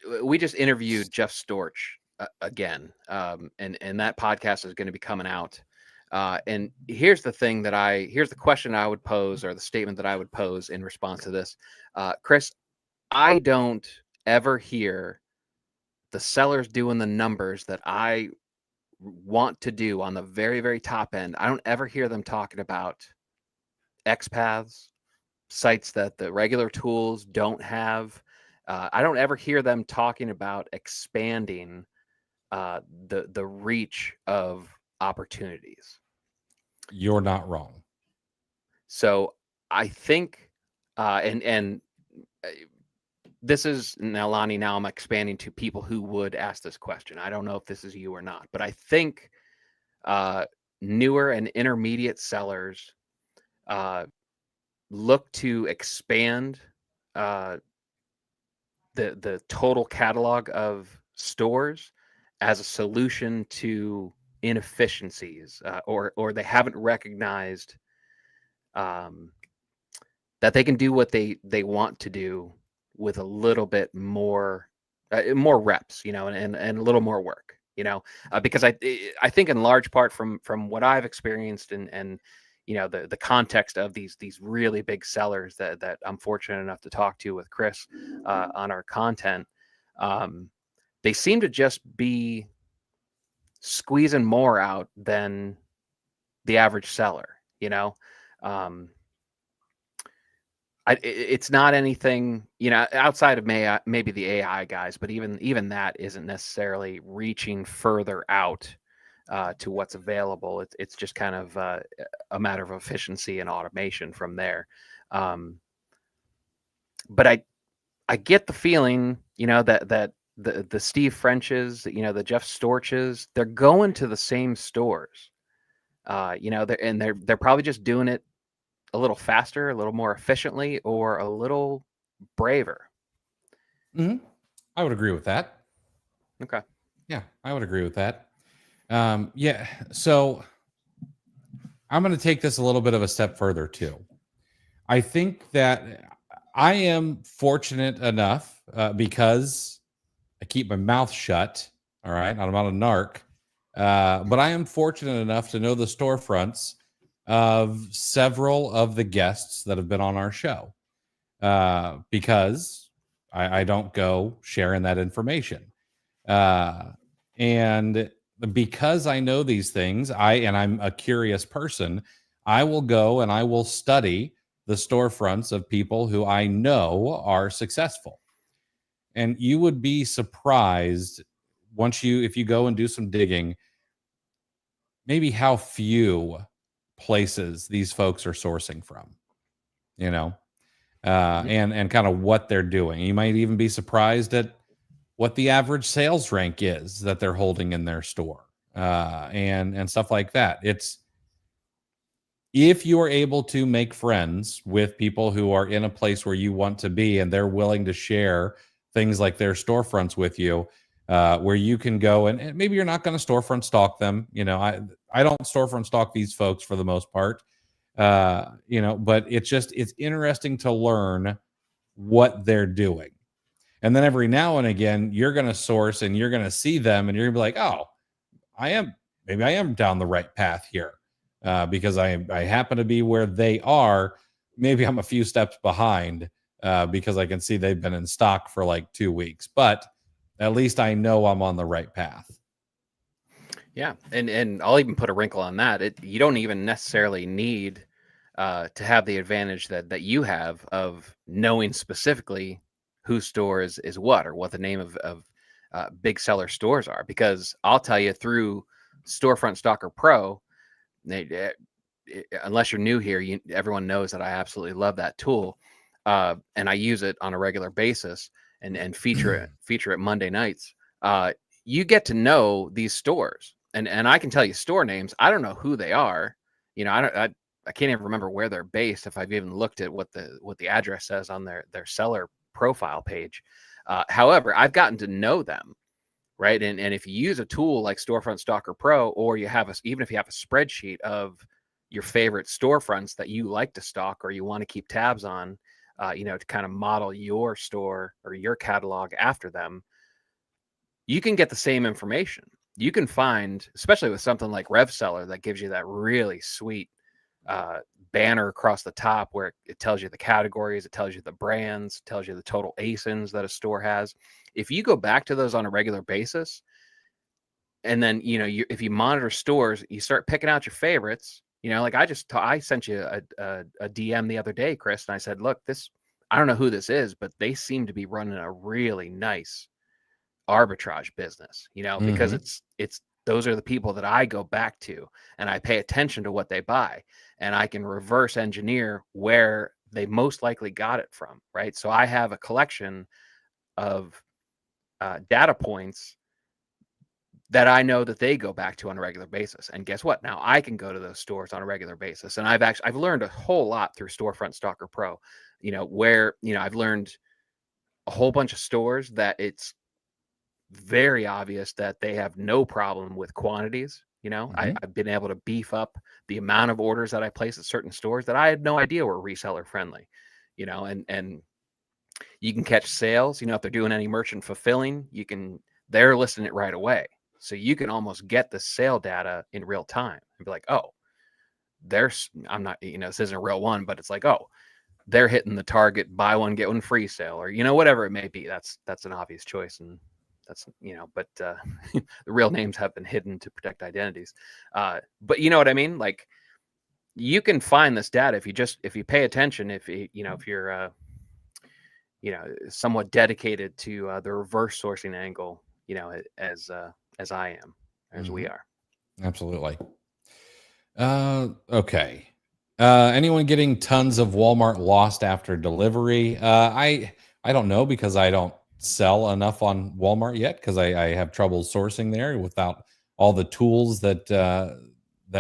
interviewed Jeff Storch again, and that podcast is going to be coming out. And here's the question I would pose, or the statement that I would pose in response to this. Chris, I don't ever hear the sellers doing the numbers that I want to do on the very, very top end. I don't ever hear them talking about XPaths, sites that the regular tools don't have. I don't ever hear them talking about expanding the reach of opportunities. You're not wrong. So I think, this is now, Lonnie, now I'm expanding to people who would ask this question. I don't know if this is you or not, but I think newer and intermediate sellers look to expand the total catalog of stores as a solution to inefficiencies, or they haven't recognized that they can do what they want to do with a little bit more reps, and a little more work, because I think in large part from what I've experienced and the context of these really big sellers that I'm fortunate enough to talk to with Chris on our content, they seem to just be squeezing more out than the average seller. It's not anything, outside of maybe the AI guys, but even that isn't necessarily reaching further out to what's available. It's just kind of a matter of efficiency and automation from there. But I get the feeling, that the Steve Frenches, the Jeff Storches, they're going to the same stores, they're probably just doing it a little faster, a little more efficiently, or a little braver. Mm-hmm. I would agree with that. Okay. Yeah, I would agree with that. Yeah. So I'm going to take this a little bit of a step further too. I think that I am fortunate enough because I keep my mouth shut. All right. I'm not a narc. But I am fortunate enough to know the storefronts of several of the guests that have been on our show, because I don't go sharing that information. And because I know these things, I'm a curious person, I will go and I will study the storefronts of people who I know are successful. And you would be surprised if you go and do some digging, maybe how few places these folks are sourcing from, you know, and kind of what they're doing. You might even be surprised at what the average sales rank is that they're holding in their store, and stuff like that. It's, if you are able to make friends with people who are in a place where you want to be and they're willing to share things like their storefronts with you, where you can go and maybe you're not going to storefront stalk them. You know, I don't storefront stalk these folks for the most part, you know, but it's interesting to learn what they're doing. And then every now and again, you're going to source and you're going to see them and you're going to be like, oh, maybe I am down the right path here, because I happen to be where they are. Maybe I'm a few steps behind, because I can see they've been in stock for like 2 weeks, but at least I know I'm on the right path. Yeah, and I'll even put a wrinkle on that. You don't even necessarily need to have the advantage that you have of knowing specifically whose store is what, or what the name of big seller stores are, because I'll tell you, through Storefront Stalker Pro, unless you're new here, everyone knows that I absolutely love that tool, and I use it on a regular basis and feature it Monday nights. You get to know these stores, and I can tell you store names. I don't know who they are. You know, I can't even remember where they're based, if I've even looked at what the address says on their seller profile page. However, I've gotten to know them, right? And if you use a tool like Storefront Stalker Pro, or even if you have a spreadsheet of your favorite storefronts that you like to stalk or you want to keep tabs on, you know, to kind of model your store or your catalog after them, you can get the same information. You can find, especially with something like RevSeller, that gives you that really sweet banner across the top where it tells you the categories, it tells you the brands, it tells you the total ASINs that a store has. If you go back to those on a regular basis, and then, you know, if you monitor stores, you start picking out your favorites. You know, like I sent you a DM the other day, Chris, and I said, look, I don't know who this is, but they seem to be running a really nice arbitrage business, you know, because it's those are the people that I go back to, and I pay attention to what they buy, and I can reverse engineer where they most likely got it from, right? So I have a collection of data points that I know that they go back to on a regular basis. And guess what? Now I can go to those stores on a regular basis. And I've learned a whole lot through Storefront Stalker Pro, you know, where, you know, I've learned a whole bunch of stores that it's very obvious that they have no problem with quantities. You know, I've been able to beef up the amount of orders that I place at certain stores that I had no idea were reseller friendly, you know, and you can catch sales, you know, if they're doing any merchant fulfilling, they're listing it right away. So you can almost get the sale data in real time and be like, oh, I'm not, you know, this isn't a real one, but it's like, oh, they're hitting the target buy one, get one free sale, or, you know, whatever it may be. That's an obvious choice. And that's, you know, but the real names have been hidden to protect identities. But you know what I mean? Like, you can find this data if you pay attention, if you're, you know, somewhat dedicated to the reverse sourcing angle, you know, as I am, as we are. Absolutely. Okay. Anyone getting tons of Walmart lost after delivery? I don't know, because I don't sell enough on Walmart yet, because I have trouble sourcing there without all the tools that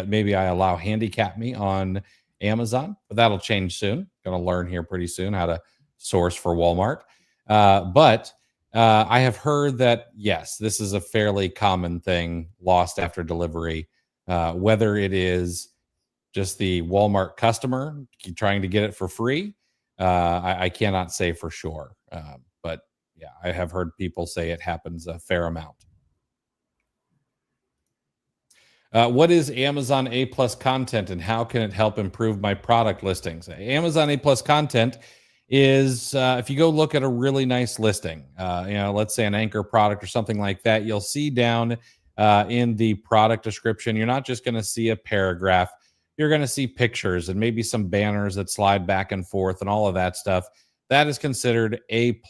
maybe I allow handicap me on Amazon. But that'll change soon. Going to learn here pretty soon how to source for Walmart. But I have heard that, yes, this is a fairly common thing, lost after delivery, whether it is just the Walmart customer trying to get it for free. I cannot say for sure. But yeah, I have heard people say it happens a fair amount. What is Amazon A+ content, and how can it help improve my product listings? Amazon A+ content is, if you go look at a really nice listing, you know, let's say an anchor product or something like that, you'll see down in the product description, you're not just going to see a paragraph. You're going to see pictures and maybe some banners that slide back and forth and all of that stuff. That is considered A+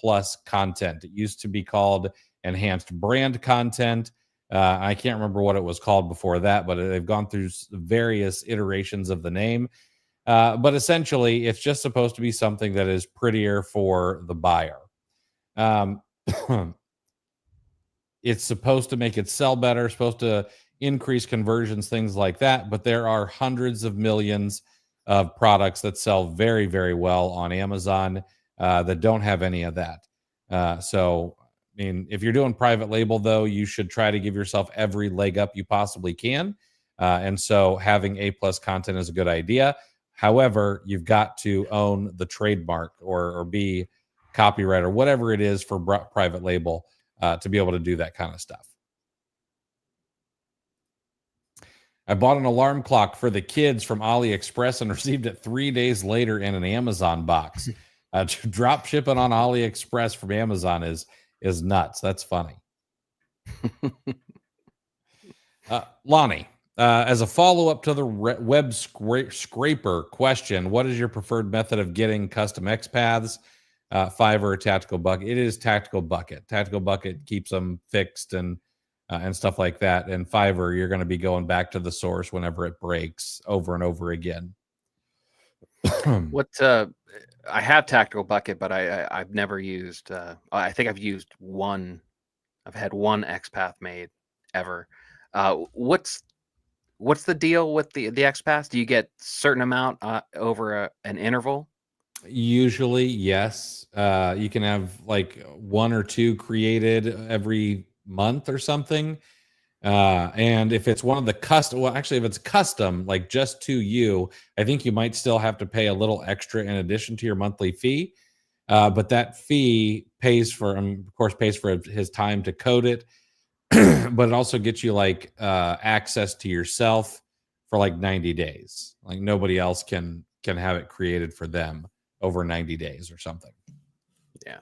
content. It used to be called enhanced brand content. I can't remember what it was called before that, but they've gone through various iterations of the name. But essentially, it's just supposed to be something that is prettier for the buyer. Um, it's supposed to make it sell better, supposed to increase conversions, things like that. But there are hundreds of millions of products that sell very, very well on Amazon that don't have any of that. So, I mean, if you're doing private label, though, you should try to give yourself every leg up you possibly can. And so having A+ content is a good idea. However, you've got to own the trademark or be copyright or whatever it is for private label to be able to do that kind of stuff. I bought an alarm clock for the kids from AliExpress and received it 3 days later in an Amazon box. Drop shipping on AliExpress from Amazon is nuts. That's funny. Lonnie, as a follow-up to the web scraper question, what is your preferred method of getting custom XPaths? Fiverr or Tactical Bucket? It is Tactical Bucket. Tactical Bucket keeps them fixed and stuff like that. And Fiverr, you're going to be going back to the source whenever it breaks over and over again. What I have Tactical Bucket, but I've never used. I think I've used one. I've had one XPath made ever. What's the deal with the XPath? Do you get certain amount over an interval? Usually, yes. You can have like 1 or 2 created every month or something. And if it's one of the custom, well, actually, if it's custom, like just to you, I think you might still have to pay a little extra in addition to your monthly fee. But that fee pays for, of course, pays for his time to code it. But it also gets you like access to yourself for like 90 days. Like nobody else can have it created for them over 90 days or something. Yeah.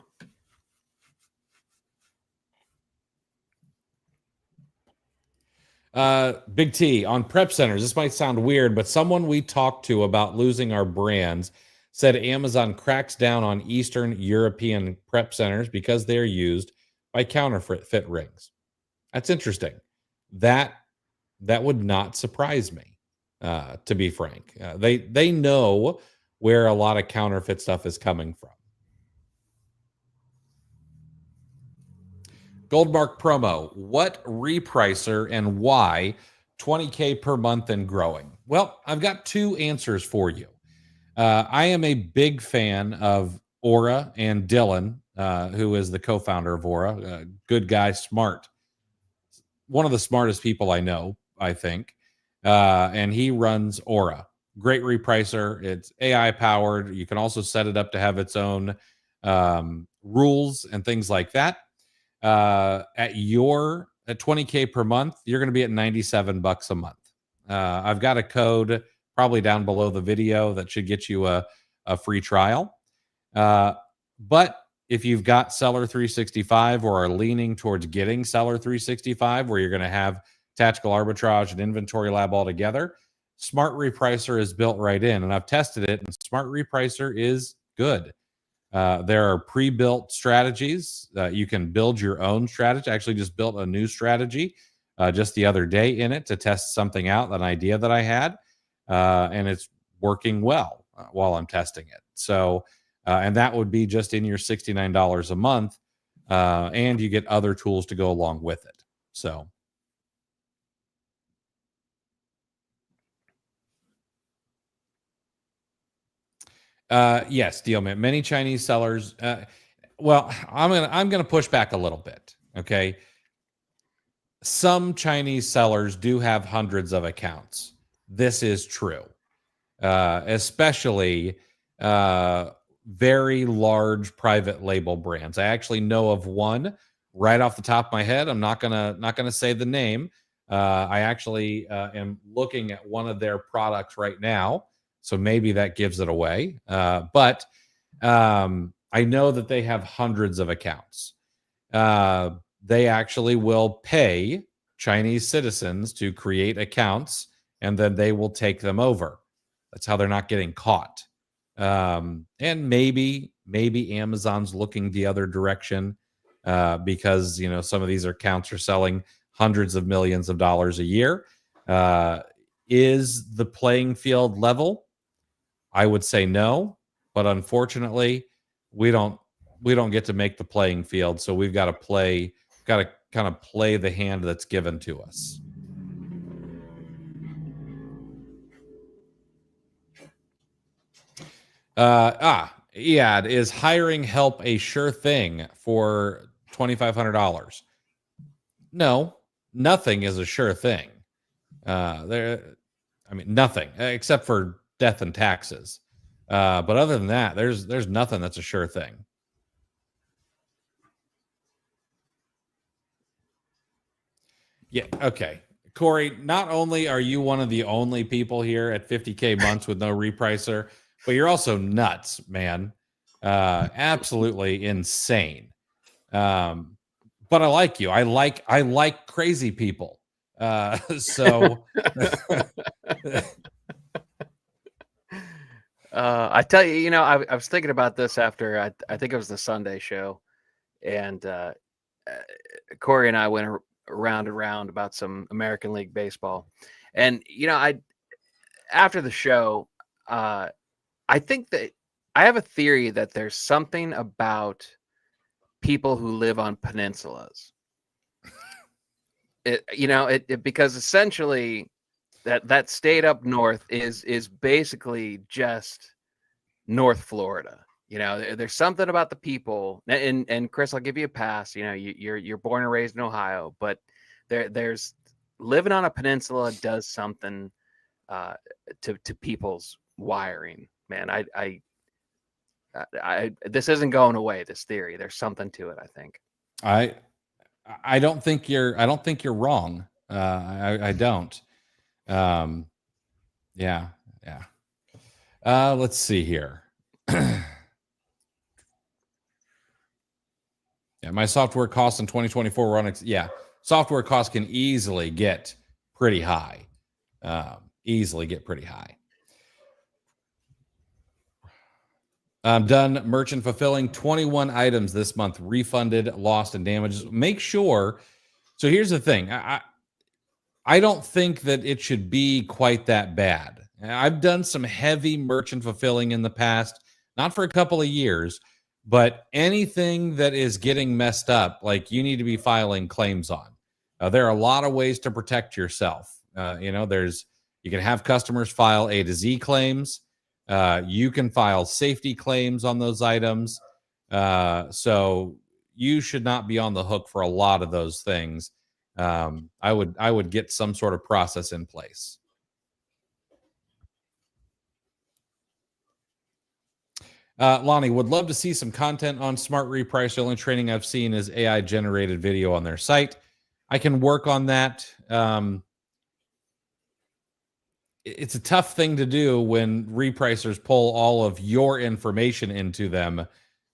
Big T on prep centers. This might sound weird, but someone we talked to about losing our brands said Amazon cracks down on Eastern European prep centers because they're used by counterfeit rings. That's interesting. That would not surprise me, to be frank. They know where a lot of counterfeit stuff is coming from. Goldmark promo. What repricer and why 20K per month and growing? Well, I've got 2 answers for you. I am a big fan of Aura and Dylan, who is the co-founder of Aura. Good guy, smart. One of the smartest people I know, I think. And he runs Aura. Great repricer. It's AI powered. You can also set it up to have its own rules and things like that. At 20K per month, you're going to be at $97 a month. I've got a code probably down below the video that should get you a free trial. But if you've got Seller 365 or are leaning towards getting Seller 365, where you're going to have Tactical Arbitrage and Inventory Lab all together, Smart Repricer is built right in. And I've tested it, and Smart Repricer is good. There are pre-built strategies. You can build your own strategy. I actually just built a new strategy just the other day in it to test something out, an idea that I had. And it's working well while I'm testing it. So, and that would be just in your $69 a month. And you get other tools to go along with it. So. Yes, Dealman. Many Chinese sellers. Well, I'm gonna push back a little bit. Okay. Some Chinese sellers do have hundreds of accounts. This is true, especially very large private label brands. I actually know of one right off the top of my head. I'm not gonna say the name. I actually am looking at one of their products right now. So maybe that gives it away. But I know that they have hundreds of accounts. They actually will pay Chinese citizens to create accounts, and then they will take them over. That's how they're not getting caught. And maybe Amazon's looking the other direction because some of these accounts are selling hundreds of millions of dollars a year. Is the playing field level? I would say no, but unfortunately, we don't get to make the playing field, so we've got to kind of play the hand that's given to us. Ead, is hiring help a sure thing for $2,500? No, nothing is a sure thing. Nothing except for death and taxes. But other than that, there's nothing that's a sure thing. Yeah. Okay. Corey, not only are you one of the only people here at 50K months with no repricer, but you're also nuts, man. Absolutely insane. But I like you. I like crazy people. So I tell you, I was thinking about this after I think it was the Sunday show, and Corey and I went around and around about some American League baseball, and after the show, I think that I have a theory that there's something about people who live on peninsulas. Because essentially that state up north is basically just North Florida. There's something about the people, and Chris, I'll give you a pass. You're born and raised in Ohio, but there's living on a peninsula does something to people's wiring, man. I this isn't going away, this theory. There's something to it, I think. I don't think you're wrong. I don't. Yeah. Let's see here. Yeah, my software costs in 2024 were software costs can easily get pretty high. I'm done merchant fulfilling 21 items this month, refunded, lost, and damages. Make sure. So here's the thing. I don't think that it should be quite that bad. I've done some heavy merchant fulfilling in the past, not for a couple of years, but anything that is getting messed up, like you need to be filing claims on. There are a lot of ways to protect yourself. You can have customers file A to Z claims. You can file safety claims on those items. So you should not be on the hook for a lot of those things. I would get some sort of process in place. Lonnie, would love to see some content on Smart Reprice. The only training I've seen is AI generated video on their site. I can work on that. It's a tough thing to do when repricers pull all of your information into them.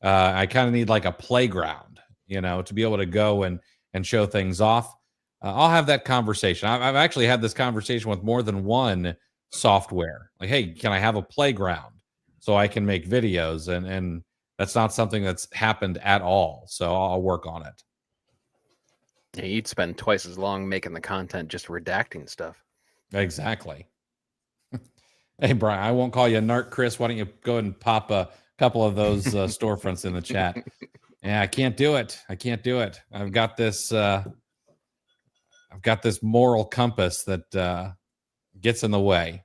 I kind of need like a playground, to be able to go and show things off. I'll have that conversation. I've actually had this conversation with more than one software. Like, hey, can I have a playground so I can make videos? And that's not something that's happened at all. So I'll work on it. Yeah, you'd spend twice as long making the content just redacting stuff. Exactly. Hey, Brian, I won't call you a narc, Chris. Why don't you go ahead and pop a couple of those storefronts in the chat? Yeah, I can't do it. I've got this moral compass that gets in the way.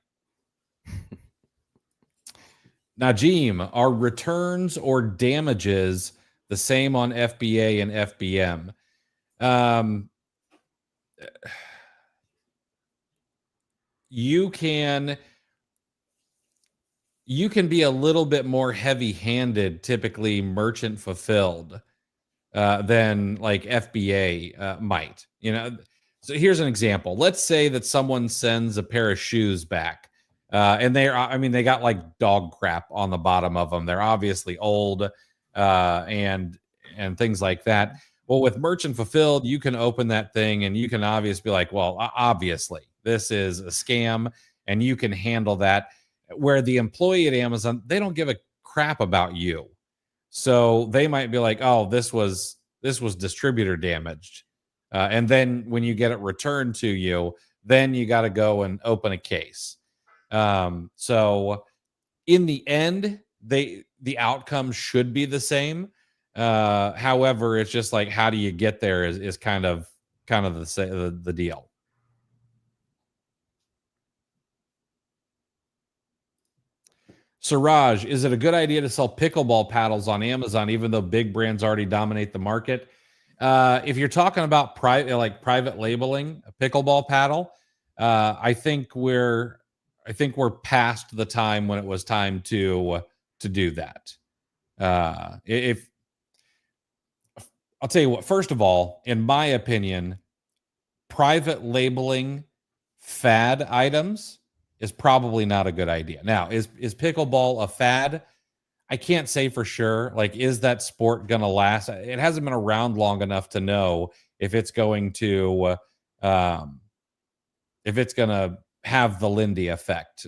Najim, are returns or damages the same on FBA and FBM? You can be a little bit more heavy-handed, typically merchant fulfilled, than like FBA might. So here's an example. Let's say that someone sends a pair of shoes back, and they got like dog crap on the bottom of them. They're obviously old, and things like that. Well, with merchant fulfilled, you can open that thing and you can obviously be like, well, obviously this is a scam, and you can handle that. Where the employee at Amazon, they don't give a crap about you. So they might be like, oh, this was distributor damaged. And then when you get it returned to you, then you got to go and open a case. So in the end, the outcome should be the same. However, it's just like, how do you get there is kind of the deal. Siraj, is it a good idea to sell pickleball paddles on Amazon, even though big brands already dominate the market? If you're talking about private labeling a pickleball paddle, I think we're past the time when it was time to do that. If I'll tell you what, first of all, in my opinion, private labeling fad items is probably not a good idea. Now, is pickleball a fad? I can't say for sure. Like, is that sport going to last? It hasn't been around long enough to know if it's going to have the Lindy effect,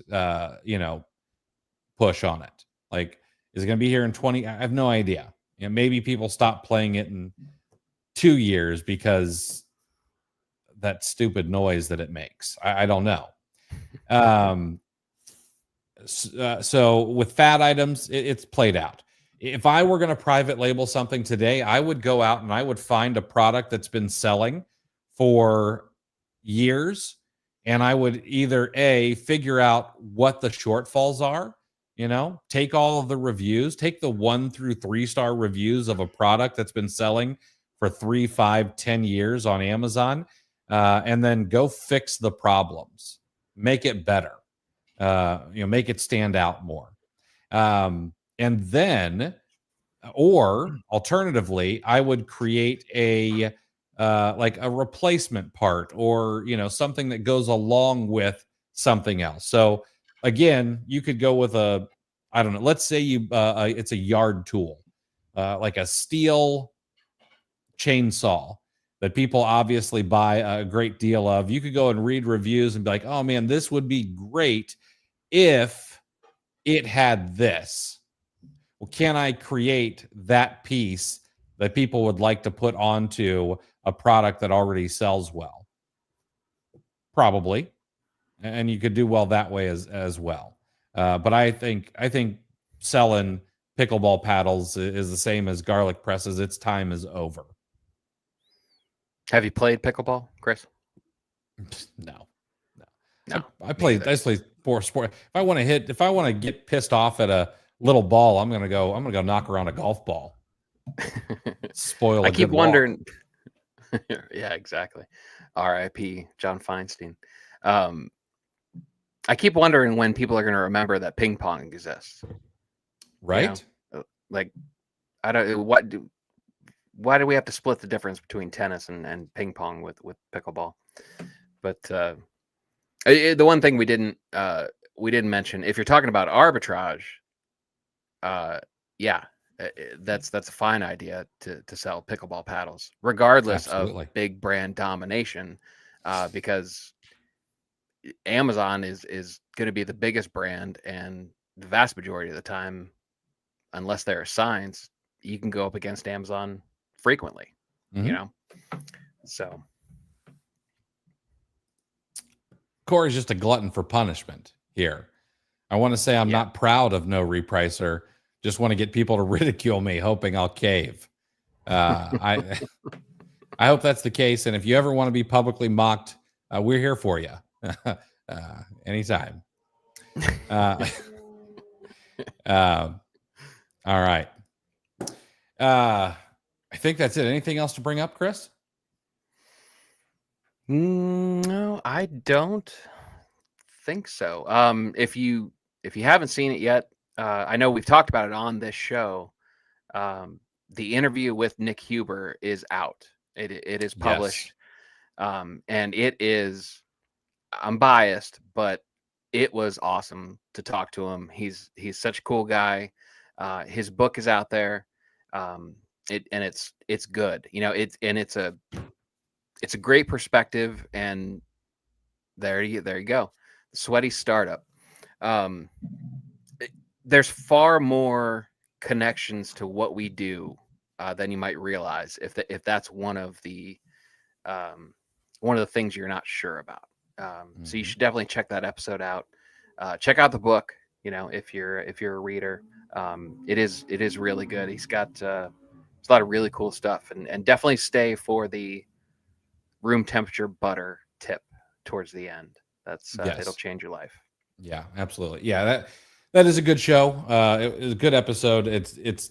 push on it. Like, is it going to be here in 20? I have no idea. Maybe people stop playing it in 2 years because that stupid noise that it makes. I don't know. So with fad items, it's played out. If I were going to private label something today, I would go out and I would find a product that's been selling for years, and I would either figure out what the shortfalls are, take all of the reviews, take the 1 through 3 star reviews of a product that's been selling for 3, 5, 10 years on Amazon, and then go fix the problems, make it better. Make it stand out more. And then, or alternatively, I would create a replacement part, or, something that goes along with something else. So again, you could go with I don't know, let's say it's a yard tool, like a steel chainsaw that people obviously buy a great deal of. You could go and read reviews and be like, oh man, this would be great if it had this. Well, can I create that piece that people would like to put onto a product that already sells well? Probably. And you could do well that way as well. But I think selling pickleball paddles is the same as garlic presses. Its time is over. Have you played pickleball, Chris? No. No. I play for sport. If I want to get pissed off at a little ball, I'm gonna go knock around a golf ball. Spoil. I keep wondering. Yeah, exactly. R.I.P. John Feinstein. I keep wondering when people are going to remember that ping pong exists. Right? Like, I don't. Why do we have to split the difference between tennis and ping pong with pickleball? But the one thing we didn't mention, if you're talking about arbitrage, that's a fine idea to sell pickleball paddles, regardless Absolutely. of big brand domination, because Amazon is going to be the biggest brand, and the vast majority of the time, unless there are signs, you can go up against Amazon frequently. Mm-hmm. So Corey's just a glutton for punishment here. I want to say I'm not proud of No Repricer. Just want to get people to ridicule me, hoping I'll cave. I hope that's the case. And if you ever want to be publicly mocked, we're here for you. Anytime. All right. I think that's it. Anything else to bring up, Chris? No, I don't think so. If you haven't seen it yet, I know we've talked about it on this show. The interview with Nick Huber is out. It is published. Yes. And it is, I'm biased, but it was awesome to talk to him. He's such a cool guy. His book is out there. It's good. It's a great perspective, and there you go. Sweaty Startup. There's far more connections to what we do than you might realize if that's one of the one of the things you're not sure about. So you should definitely check that episode out. Check out the book, if you're a reader. It is really good. He's got a lot of really cool stuff, and definitely stay for the room temperature butter tip towards the end. That's it'll change your life. Yeah, absolutely. Yeah, that is a good show. It was a good episode. It's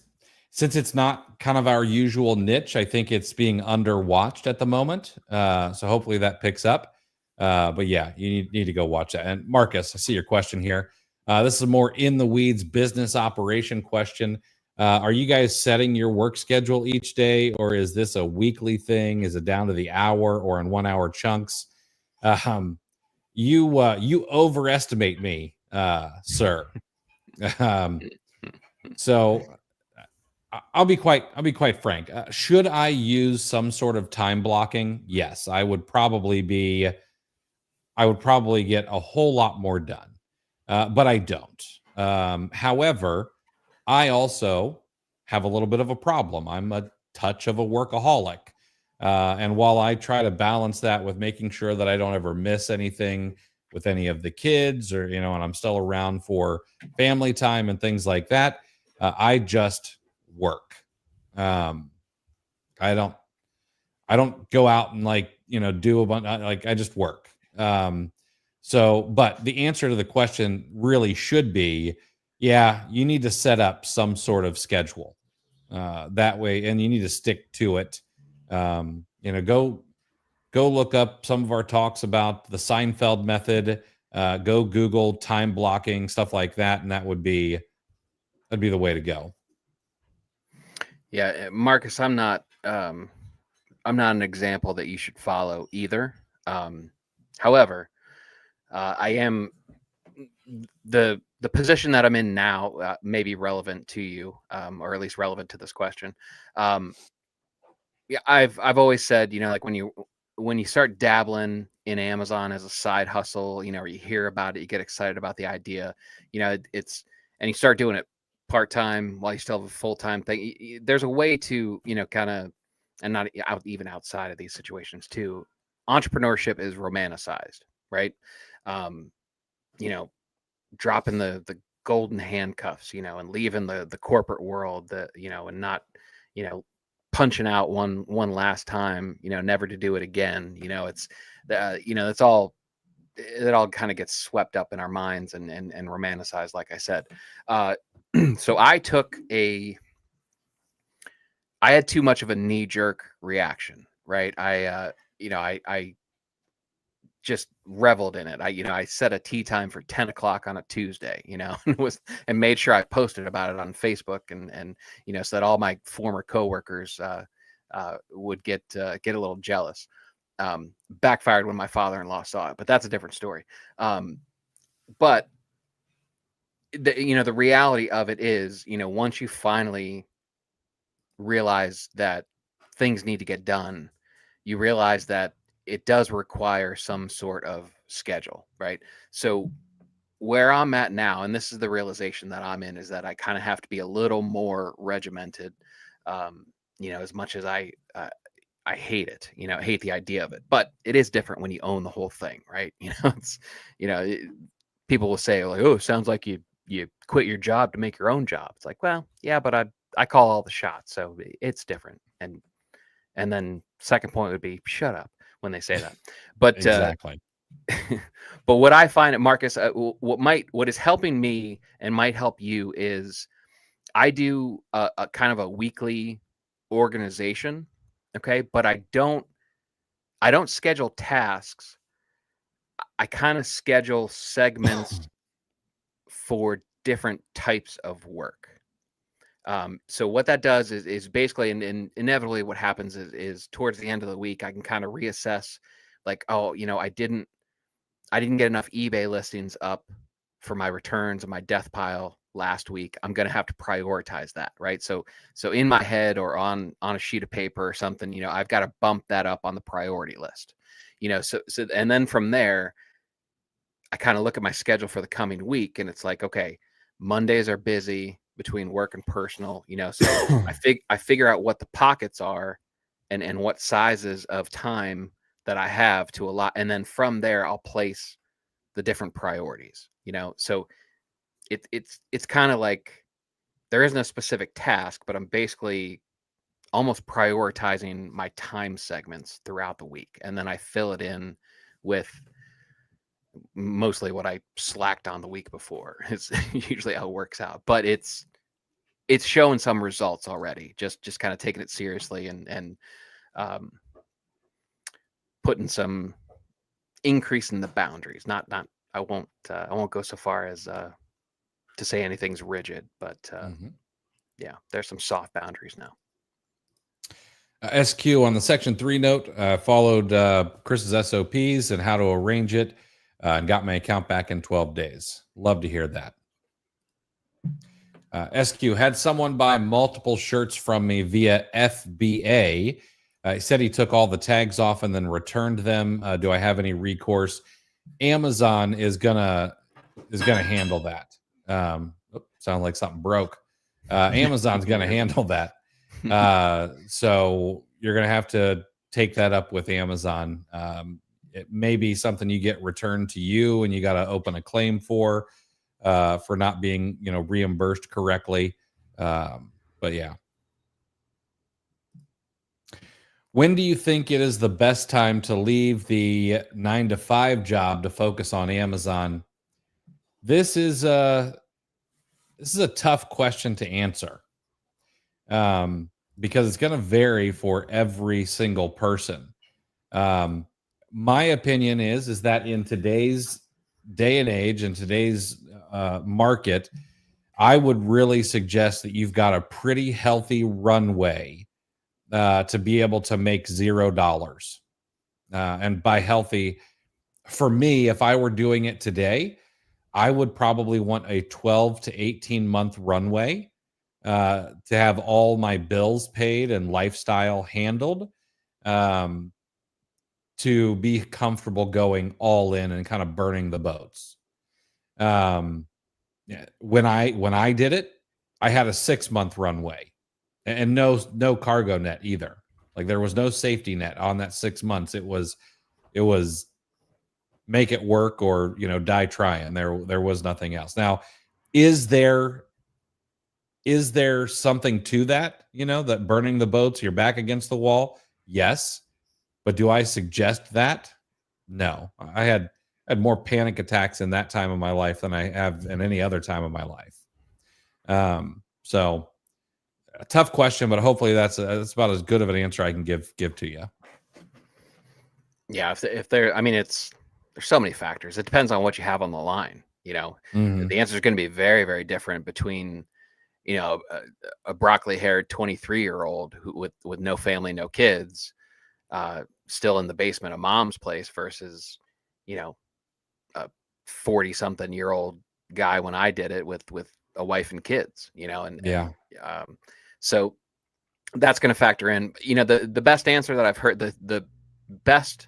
since it's not kind of our usual niche, I think it's being underwatched at the moment. So hopefully that picks up. But yeah, you need to go watch that. And Marcus, I see your question here. This is a more in the weeds business operation question. Are you guys setting your work schedule each day, or is this a weekly thing? Is it down to the hour or in 1 hour chunks? You overestimate me, sir. So I'll be quite frank. Should I use some sort of time blocking? Yes, I would probably get a whole lot more done, but I don't. However, I also have a little bit of a problem. I'm a touch of a workaholic. And while I try to balance that with making sure that I don't ever miss anything with any of the kids, or, and I'm still around for family time and things like that, I just work. I don't go out and do a bunch. I just work. But the answer to the question really should be, yeah, you need to set up some sort of schedule that way, and you need to stick to it. Go look up some of our talks about the Seinfeld method. Go Google time blocking, stuff like that, and that'd be the way to go. Yeah, Marcus, I'm not an example that you should follow either. However, I am the position that I'm in now may be relevant to you, or at least relevant to this question. Yeah, I've always said, like when you start dabbling in Amazon as a side hustle, or you hear about it, you get excited about the idea, and you start doing it part-time while you still have a full-time thing. There's a way to, kind of, and not even outside of these situations too, entrepreneurship is romanticized, right? Dropping the golden handcuffs, and leaving the corporate world, and not, punching out one last time, never to do it again. It's all, it all kind of gets swept up in our minds and romanticized, like I said. So I had too much of a knee-jerk reaction, right? I just reveled in it. I set a tea time for 10 o'clock on a Tuesday, and made sure I posted about it on Facebook and so that all my former coworkers would get a little jealous. Backfired when my father-in-law saw it, but that's a different story. But the reality of it is, once you finally realize that things need to get done, you realize that it does require some sort of schedule, right? So where I'm at now, and this is the realization that I'm in, is that I kind of have to be a little more regimented. As much as I hate it, hate the idea of it, but it is different when you own the whole thing, right? People will say like, oh, sounds like you quit your job to make your own job. It's like, well, yeah, but I call all the shots, so it's different. And then second point would be shut up when they say that. But exactly. But what I find at Marcus, what is helping me and might help you is I do a kind of a weekly organization. Okay. But I don't schedule tasks. I kind of schedule segments for different types of work. So what that does is basically, and inevitably what happens is towards the end of the week, I can kind of reassess like, oh, I didn't get enough eBay listings up for my returns and my death pile last week. I'm going to have to prioritize that. Right. So in my head or on a sheet of paper or something, I've got to bump that up on the priority list, so, and then from there, I kind of look at my schedule for the coming week and it's like, okay, Mondays are busy between work and personal, so I figure out what the pockets are and what sizes of time that I have to allot, and then from there I'll place the different priorities. So it's kind of like there isn't a specific task, but I'm basically almost prioritizing my time segments throughout the week, and then I fill it in with mostly what I slacked on the week before. It's usually how it works out, but it's showing some results already. Just kind of taking it seriously and putting some increase in the boundaries. Not I won't go so far as to say anything's rigid, but yeah, there's some soft boundaries now. SQ on the Section 3 note, followed Chris's SOPs and how to arrange it, and got my account back in 12 days. Love to hear that. SQ had someone buy multiple shirts from me via FBA. He said he took all the tags off and then returned them. Do I have any recourse? Amazon is gonna handle that. Sound like something broke. Amazon's gonna handle that. So you're gonna have to take that up with Amazon. It may be something you get returned to you, and you got to open a claim for not being reimbursed correctly. But yeah. When do you think it is the best time to leave the 9-to-5 job to focus on Amazon? This is a tough question to answer, because it's going to vary for every single person. My opinion is that in today's day and age, in today's market, I would really suggest that you've got a pretty healthy runway to be able to make $0. And by healthy, for me, if I were doing it today, I would probably want a 12 to 18 month runway to have all my bills paid and lifestyle handled, to be comfortable going all in and kind of burning the boats. When I did it, I had a 6-month runway and no cargo net either. Like there was no safety net on that 6 months. It was make it work or die trying. There was nothing else. Now, is there something to that? That burning the boats, you're back against the wall? Yes. But do I suggest that? No. I had more panic attacks in that time of my life than I have in any other time of my life. So a tough question, but hopefully that's about as good of an answer I can give to you. Yeah, if there, I mean, there's so many factors. It depends on what you have on the line. The answer is going to be very, very different between a broccoli-haired 23-year-old with no family, no kids, still in the basement of mom's place versus a 40-something-year-old guy when I did it with a wife and kids. So that's going to factor in. The best answer that I've heard, the best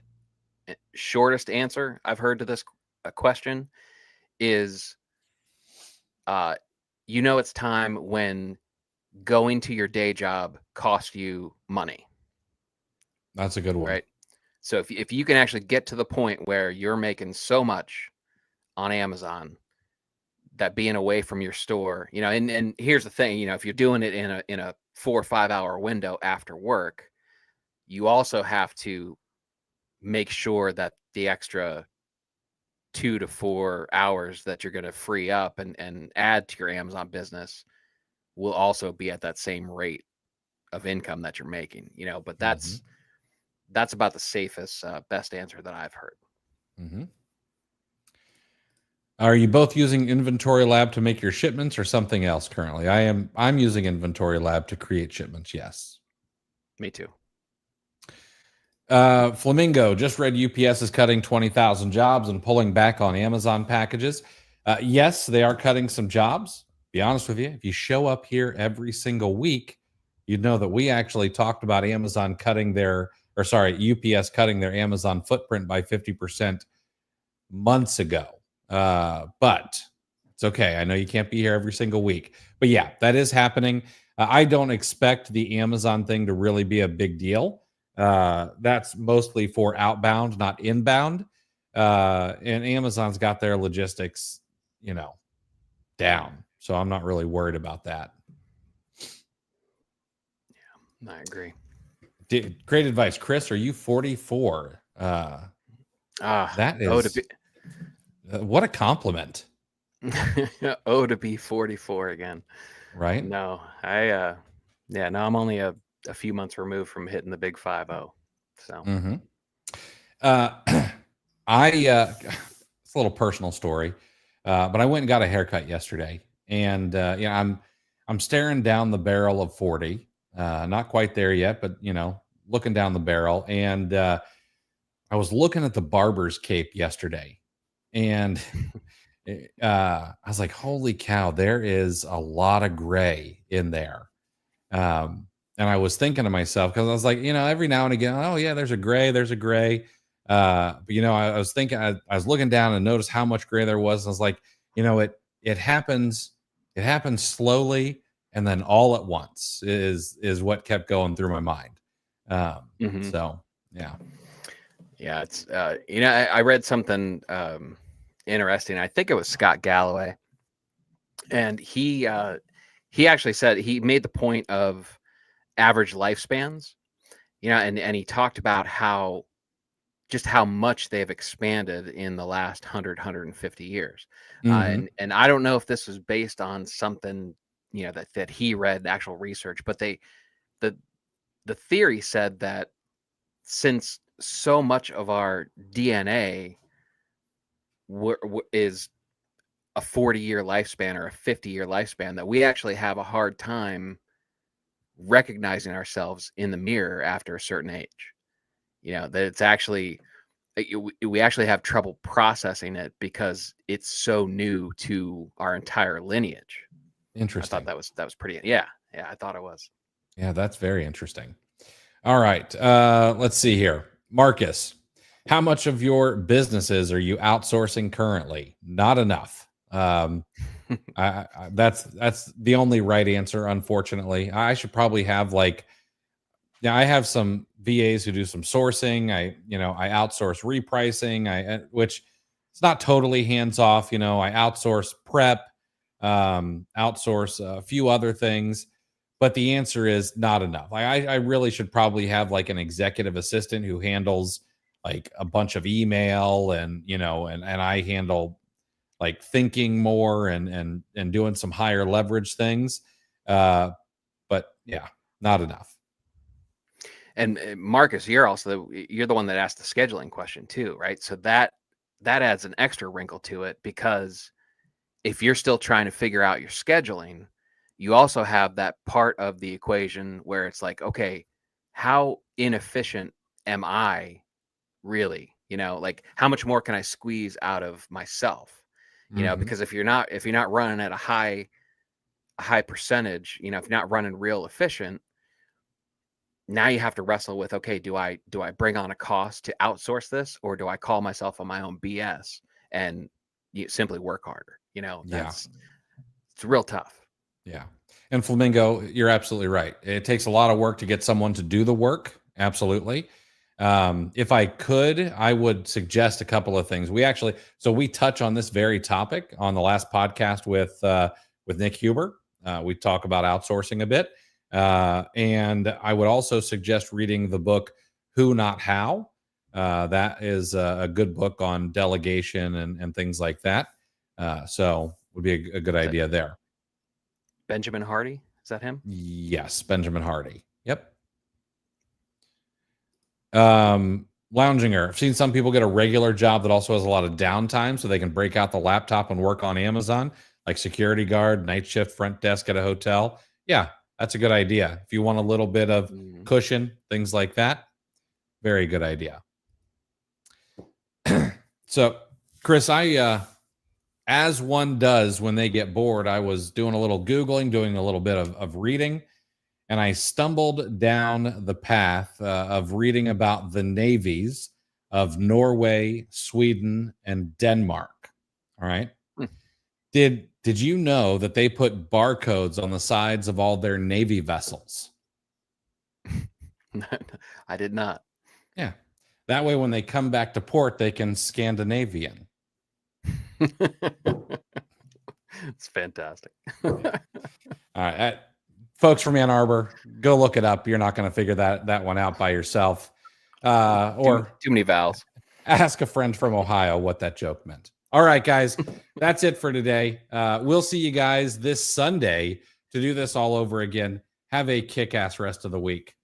shortest answer I've heard to this question is it's time when going to your day job costs you money. That's a good one. Right. So if you can actually get to the point where you're making so much on Amazon that being away from your store, and here's the thing, if you're doing it in a 4 or 5 hour window after work, you also have to make sure that the extra 2 to 4 hours that you're going to free up and add to your Amazon business will also be at that same rate of income that you're making, but that's about the safest, best answer that I've heard. Mm-hmm. Are you both using Inventory Lab to make your shipments or something else currently? I'm using Inventory Lab to create shipments. Yes. Me too. Flamingo just read UPS is cutting 20,000 jobs and pulling back on Amazon packages. Yes, they are cutting some jobs. Be honest with you, if you show up here every single week, you'd know that we actually talked about Amazon cutting UPS cutting their Amazon footprint by 50% months ago. But it's okay. I know you can't be here every single week, but yeah, that is happening. I don't expect the Amazon thing to really be a big deal. That's mostly for outbound, not inbound. And Amazon's got their logistics, down. So I'm not really worried about that. I agree. Great advice, Chris. Are you 44? That is what a compliment. To be 44 again. Right? No, I'm only a few months removed from hitting the big 50. So it's a little personal story, but I went and got a haircut yesterday, and I'm staring down the barrel of 40. Not quite there yet, but looking down the barrel, and I was looking at the barber's cape yesterday, and I was like, "Holy cow! There is a lot of gray in there." And I was thinking to myself, because I was like, every now and again, oh yeah, there's a gray, there's a gray. But I was thinking, I was looking down and noticed how much gray there was. And I was like, it happens slowly, and then all at once is what kept going through my mind. So yeah. Yeah, it's I read something interesting. I think it was Scott Galloway, and he actually said, he made the point of average lifespans, and he talked about how much they've expanded in the last 150 years. And I don't know if this was based on something, that he read, actual research, but the theory said that since so much of our DNA is a 40-year lifespan or a 50-year lifespan, that we actually have a hard time recognizing ourselves in the mirror after a certain age. That it's actually, we actually have trouble processing it because it's so new to our entire lineage. Interesting. I thought that was pretty. Yeah, I thought it was. Yeah, that's very interesting. All right, let's see here, Marcus. How much of your businesses are you outsourcing currently? Not enough. That's the only right answer, unfortunately. I should probably have I have some VAs who do some sourcing. I outsource repricing. Which it's not totally hands off. I outsource prep, outsource a few other things, but the answer is not enough. I really should probably have an executive assistant who handles a bunch of email, and I handle thinking more and doing some higher leverage things. But yeah, not enough. And Marcus, you're the one that asked the scheduling question too, right? So that adds an extra wrinkle to it, because if you're still trying to figure out your scheduling, you also have that part of the equation where it's like, okay, how inefficient am I really? How much more can I squeeze out of myself? Because if you're not running at a high percentage, if you're not running real efficient, now you have to wrestle with, okay, do I bring on a cost to outsource this, or do I call myself on my own BS and simply work harder? It's real tough. Yeah. And Flamingo, you're absolutely right. It takes a lot of work to get someone to do the work. Absolutely. If I could, I would suggest a couple of things. We touch on this very topic on the last podcast with Nick Huber. We talk about outsourcing a bit. And I would also suggest reading the book Who Not How. That is a good book on delegation and things like that. So would be a good idea there. Benjamin Hardy, is that him? Yes, Benjamin Hardy. Yep. Lounger. I've seen some people get a regular job that also has a lot of downtime, so they can break out the laptop and work on Amazon, like security guard, night shift, front desk at a hotel. Yeah, that's a good idea. If you want a little bit of cushion, things like that, very good idea. So, Chris, as one does when they get bored, I was doing a little Googling, doing a little bit of reading, and I stumbled down the path of reading about the navies of Norway, Sweden, and Denmark. All right. Did you know that they put barcodes on the sides of all their Navy vessels? I did not. Yeah. That way, when they come back to port, they can Scandinavian. It's fantastic. All right. Folks from Ann Arbor, go look it up. You're not going to figure that one out by yourself. Or too many vowels. Ask a friend from Ohio what that joke meant. All right, guys, that's it for today. We'll see you guys this Sunday to do this all over again. Have a kick-ass rest of the week.